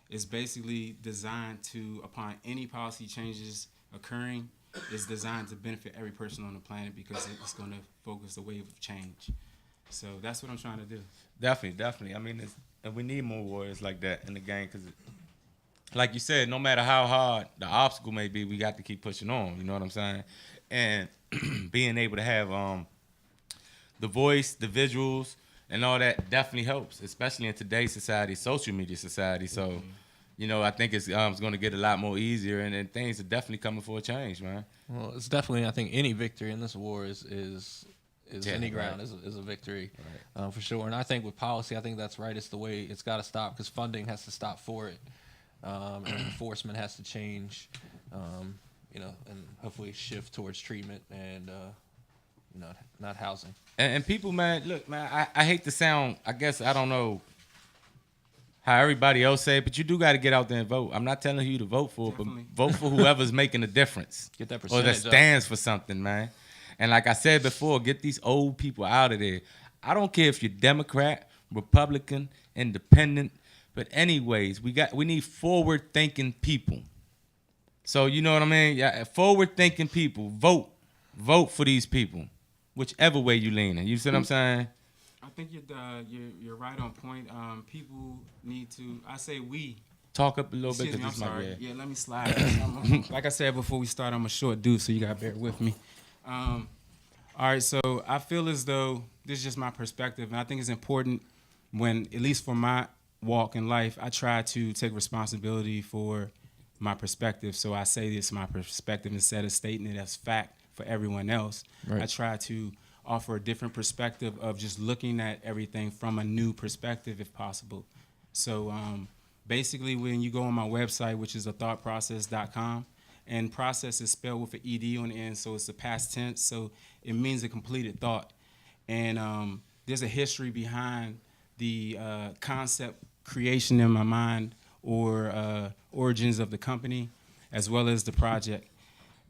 is basically designed to, upon any policy changes occurring, is designed to benefit every person on the planet because it's going to focus a wave of change. So that's what I'm trying to do. Definitely. I mean, and we need more warriors like that in the game because, like you said, no matter how hard the obstacle may be, we got to keep pushing on. You know what I'm saying? And being able to have the voice, the visuals, and all that definitely helps, especially in today's society, social media society. So, you know, I think it's going to get a lot more easier, and things are definitely coming for a change, man. Well, it's definitely, I think any victory in this war is any ground is a victory, for sure. And I think with policy, I think that's right. It's the way it's got to stop because funding has to stop for it, and enforcement has to change, you know, and hopefully shift towards treatment and you know, not housing. And people, man, look, man, I hate to sound, I guess, I don't know how everybody else say it, but you do got to get out there and vote. I'm not telling you to vote for it, but vote for whoever's making a difference. Get that or percentage that stands for something, man. And like I said before, get these old people out of there. I don't care if you're Democrat, Republican, Independent, but anyways, we need forward-thinking people. So you know what I mean? Yeah, forward-thinking people. Vote for these people. Whichever way you leaning, you see what I'm saying? I think you're right on point. People need to. I say we. Talk up a little bit. Excuse me, I'm Cause this sorry. might be Yeah, let me slide. Like I said before we start, I'm a short dude, so you gotta bear with me. All right, so I feel as though this is just my perspective, and I think it's important when, at least for my walk in life, I try to take responsibility for my perspective. So I say this is my perspective instead of stating it as fact for everyone else. Right. I try to offer a different perspective of just looking at everything from a new perspective if possible. So basically when you go on my website, which is athoughtprocess.com, and process is spelled with an ED on the end, so it's a past tense, so it means a completed thought. And there's a history behind the concept creation in my mind or origins of the company, as well as the project.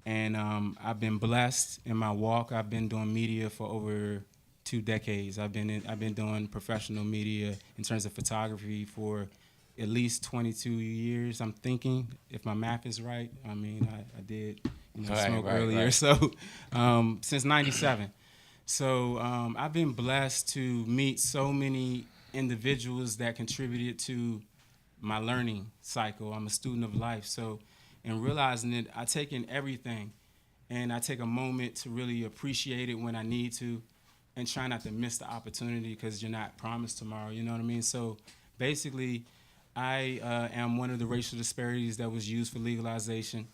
And I've been blessed in my walk. I've been doing media for over 2 decades. I've been doing professional media in terms of photography for at least 22 years. I'm thinking, if my math is right. I mean, I did smoke earlier. Right. So since '97. So I've been blessed to meet so many individuals that contributed to my learning cycle. I'm a student of life. So in realizing it, I take in everything, and I take a moment to really appreciate it when I need to, and try not to miss the opportunity because you're not promised tomorrow, you know what I mean? So basically, I am one of the racial disparities that was used for legalization,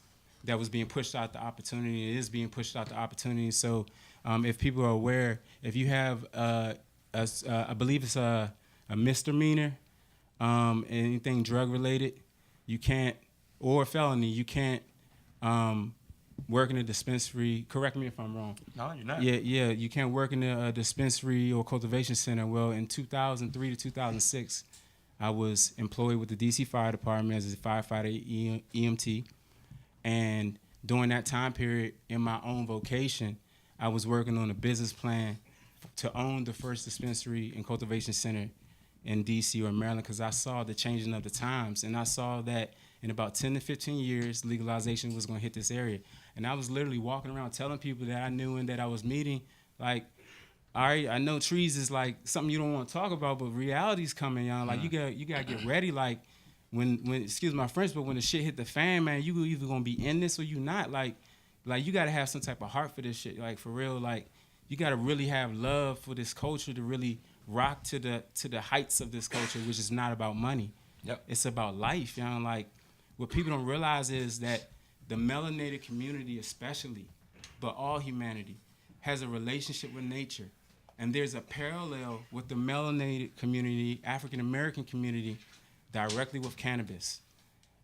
that was being pushed out the opportunity. It is being pushed out the opportunity. So if people are aware, if you have, I believe it's a misdemeanor, anything drug-related, you can't, or a felony, you can't work in a dispensary. Correct me if I'm wrong. No, you're not. Yeah, you can't work in a dispensary or cultivation center. Well, in 2003 to 2006, I was employed with the DC Fire Department as a firefighter EMT. And during that time period, in my own vocation, I was working on a business plan to own the first dispensary and cultivation center in DC or Maryland, because I saw the changing of the times, and I saw that in about 10 to 15 years, legalization was going to hit this area. And I was literally walking around telling people that I knew and that I was meeting, like, all right, I know trees is like something you don't want to talk about, but reality's coming, y'all. Like, you got to get ready. Like, when excuse my French, but when the shit hit the fan, man, you either going to be in this or you not. Like you got to have some type of heart for this shit. Like, for real, like, you got to really have love for this culture to really rock to the heights of this culture, which is not about money. Yep. It's about life, you know. Like, what people don't realize is that the melanated community especially, but all humanity, has a relationship with nature. And there's a parallel with the melanated community, African American community, directly with cannabis.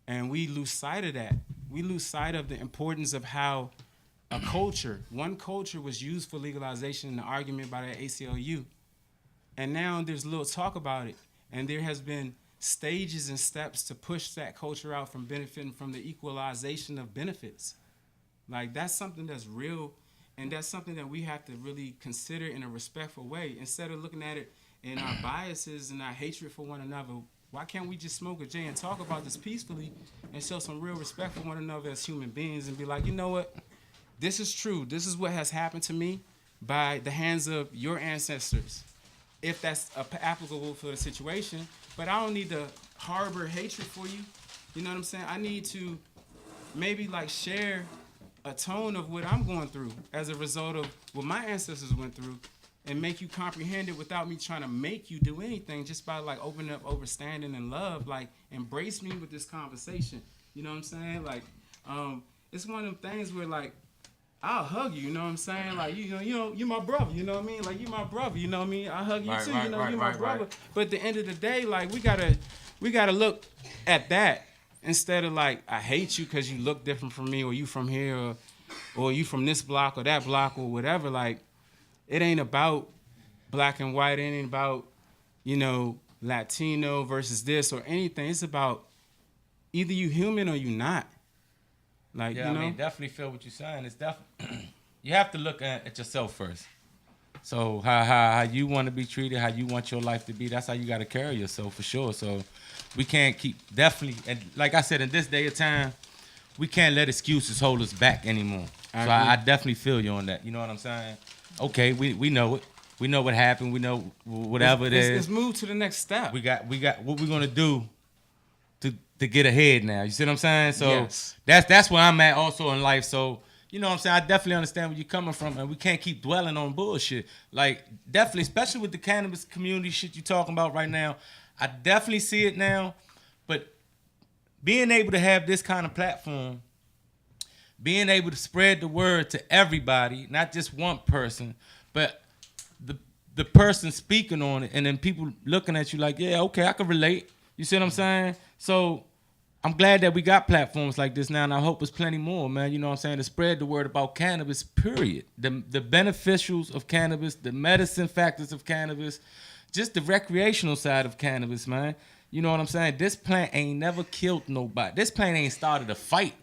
And we lose sight of that. We lose sight of the importance of how one culture was used for legalization in the argument by the ACLU. And now there's little talk about it. And there has been stages and steps to push that culture out from benefiting from the equalization of benefits. Like, that's something that's real, and that's something that we have to really consider in a respectful way. Instead of looking at it in our biases and our hatred for one another, why can't we just smoke a J and talk about this peacefully and show some real respect for one another as human beings and be like, you know what? This is true. This is what has happened to me by the hands of your ancestors, if that's applicable for the situation. But I don't need to harbor hatred for you. You know what I'm saying? I need to maybe like share a tone of what I'm going through as a result of what my ancestors went through, and make you comprehend it without me trying to make you do anything, just by like opening up, understanding, and love. Like, embrace me with this conversation. You know what I'm saying? Like, it's one of them things where like, I'll hug you, you know what I'm saying? Like, you know, you're my brother, you know what I mean? Like, you my brother, you know what I mean? I hug you too, you know, you're my brother. But at the end of the day, like, we gotta look at that instead of like, I hate you because you look different from me, or you from here, or you from this block or that block or whatever. Like, it ain't about black and white. It ain't about, you know, Latino versus this or anything. It's about either you human or you not. Like, yeah, you know? I mean, definitely feel what you're saying. It's definitely you have to look at yourself first. So how you want to be treated, how you want your life to be, that's how you got to carry yourself for sure. So we can't keep and like I said, in this day of time, we can't let excuses hold us back anymore. I definitely feel you on that. You know what I'm saying? Okay, we know it. We know what happened. We know whatever it is. Let's move to the next step. We got what we're gonna do to get ahead now. You see what I'm saying? So yes. that's where I'm at also in life. So, you know what I'm saying? I definitely understand where you're coming from, and we can't keep dwelling on bullshit. Like, definitely, especially with the cannabis community shit you're talking about right now, I definitely see it now. But being able to have this kind of platform, being able to spread the word to everybody, not just one person, but the person speaking on it, and then people looking at you like, yeah, okay, I can relate. You see what I'm saying? So I'm glad that we got platforms like this now, and I hope there's plenty more, man. You know what I'm saying? To spread the word about cannabis, period. The beneficials of cannabis, the medicine factors of cannabis, just the recreational side of cannabis, man. You know what I'm saying? This plant ain't never killed nobody. This plant ain't started a fight.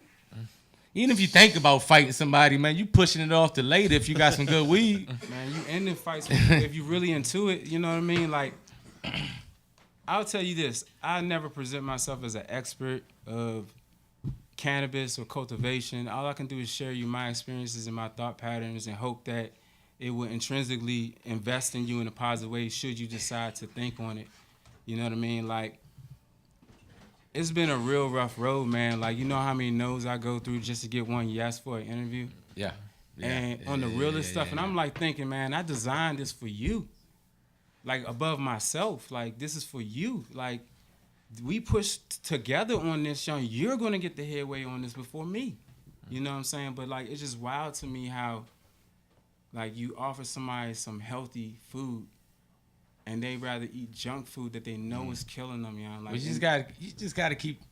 Even if you think about fighting somebody, man, you pushing it off to later if you got some good weed. Man, you ending fights if you really into it, you know what I mean? Like, I'll tell you this. I never present myself as an expert of cannabis or cultivation. All I can do is share you my experiences and my thought patterns and hope that it will intrinsically invest in you in a positive way should you decide to think on it. You know what I mean? Like, it's been a real rough road, man. Like, you know how many no's I go through just to get one yes for an interview? Yeah. And on the realest stuff. And I'm like thinking, man, I designed this for you. Like, above myself. Like, this is for you. Like, we pushed together on this, Sean. You're going to get the headway on this before me. You know what I'm saying? But, like, it's just wild to me how, like, you offer somebody some healthy food and they rather eat junk food that they know is killing them, you know? Like, you just got to keep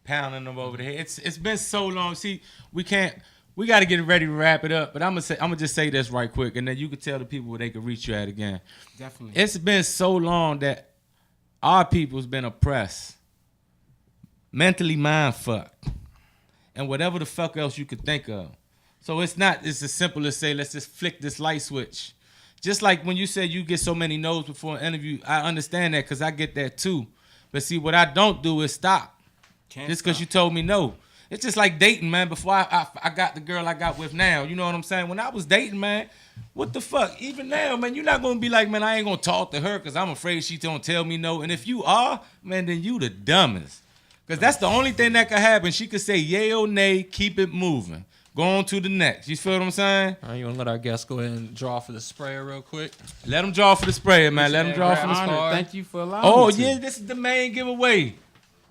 pounding them over the head. It's been so long. See, we got to get ready to wrap it up, but I'm gonna just say this right quick, and then you can tell the people where they can reach you at again. Definitely. It's been so long that our people's been oppressed, mentally mind fucked, and whatever the fuck else you could think of. So it's as simple as say, let's just flick this light switch. Just like when you said you get so many no's before an interview, I understand that because I get that too. But see, what I don't do is stop. Just because you told me no. It's just like dating, man. Before I got the girl I got with now, you know what I'm saying? When I was dating, man, what the fuck? Even now, man, you're not going to be like, man, I ain't going to talk to her because I'm afraid she's going to tell me no. And if you are, man, then you the dumbest. Because that's the only thing that could happen. She could say yay or nay, keep it moving. Go on to the next. You feel what I'm saying? All right, you want to let our guests go ahead and draw for the sprayer real quick? Let them draw for the sprayer, man. Let them draw for the sprayer. Thank you for allowing me to. Yeah, this is the main giveaway.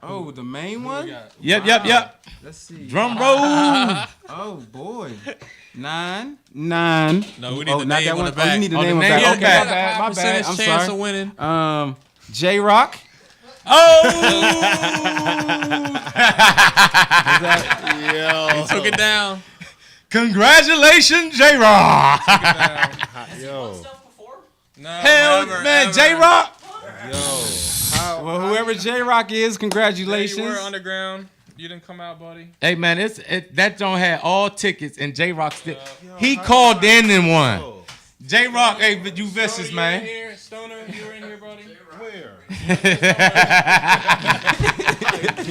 Oh, the main one? Yep. Let's see. Drum roll. Oh, boy. 9. No, we need the name on the back. Oh, you need the Oh, name on the the name back. on the Okay, back. my bad. I'm chance sorry. of winning. J-Rock. Oh! Yo. Took it down. Congratulations, J-Rock. Yo, No, Hell, never, man, ever. J-Rock. Well, whoever J-Rock is, Hey, congratulations. we're underground. You didn't come out, buddy. Hey man, that don't have all tickets and J Rock still. He called in and won. J Rock, hey, but you vicious, Stoner, man. You in here? Stoner, you were in here, buddy. Where?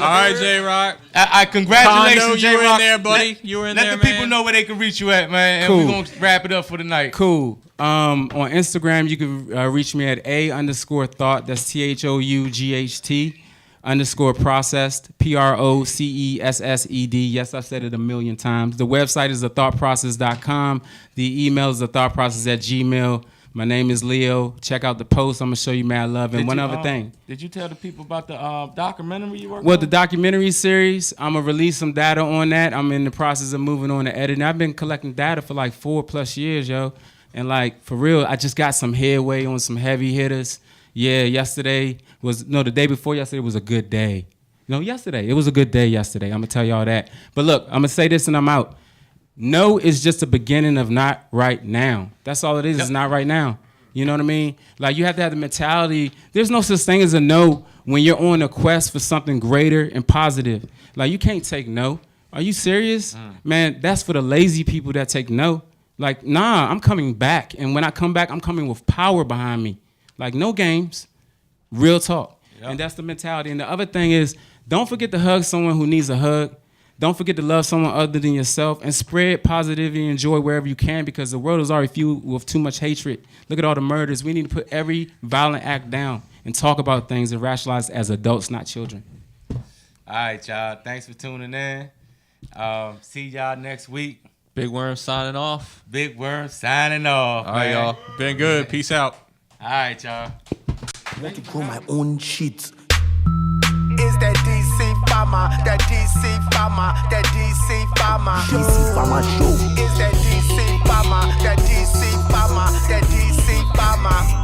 All right, J Rock. I congratulations, Kondo, J you were Rock. in there, buddy. You were in there, Let man. the people know where they can reach you at, man. And Cool. we're gonna wrap it up for the night. Cool. On Instagram, you can reach me at _thought. That's THOUGHT _processed. PROCESSED. Yes, I've said it a million times. The website is thethoughtprocess.com. The email is thethoughtprocess@gmail.com. My name is Leo. Check out the post. I'm gonna show you mad love. And one other thing. Did you tell the people about the documentary you worked Well, on? the documentary series, I'm gonna release some data on that. I'm in the process of moving on to editing. I've been collecting data for like 4+ years, yo. And like for real, I just got some headway on some heavy hitters. Yeah, the day before yesterday was a good day. Yesterday, it was a good day yesterday. I'm gonna tell y'all that. But look, I'm gonna say this and I'm out. No is just the beginning of not right now. That's all it is. It's not right now. You know what I mean? Like you have to have the mentality. There's no such thing as a no when you're on a quest for something greater and positive. Like you can't take no. Are you serious? Man, that's for the lazy people that take no. Like, nah, I'm coming back. And when I come back, I'm coming with power behind me. Like no games, real talk. Yep. And that's the mentality. And the other thing is, don't forget to hug someone who needs a hug. Don't forget to love someone other than yourself and spread positivity and joy wherever you can because the world is already filled with too much hatred. Look at all the murders. We need to put every violent act down and talk about things and rationalize as adults, not children. All right, y'all. Thanks for tuning in. See y'all next week. Big Worm signing off. Big Worm signing off. All right, y'all. Been good. Peace out. All right, y'all. I want to grow my own shit. Is that DC Pharma, that DC Pharma, that DC Pharma, DC Pharma Show. Is that DC Pharma, that DC Pharma, that DC Pharma.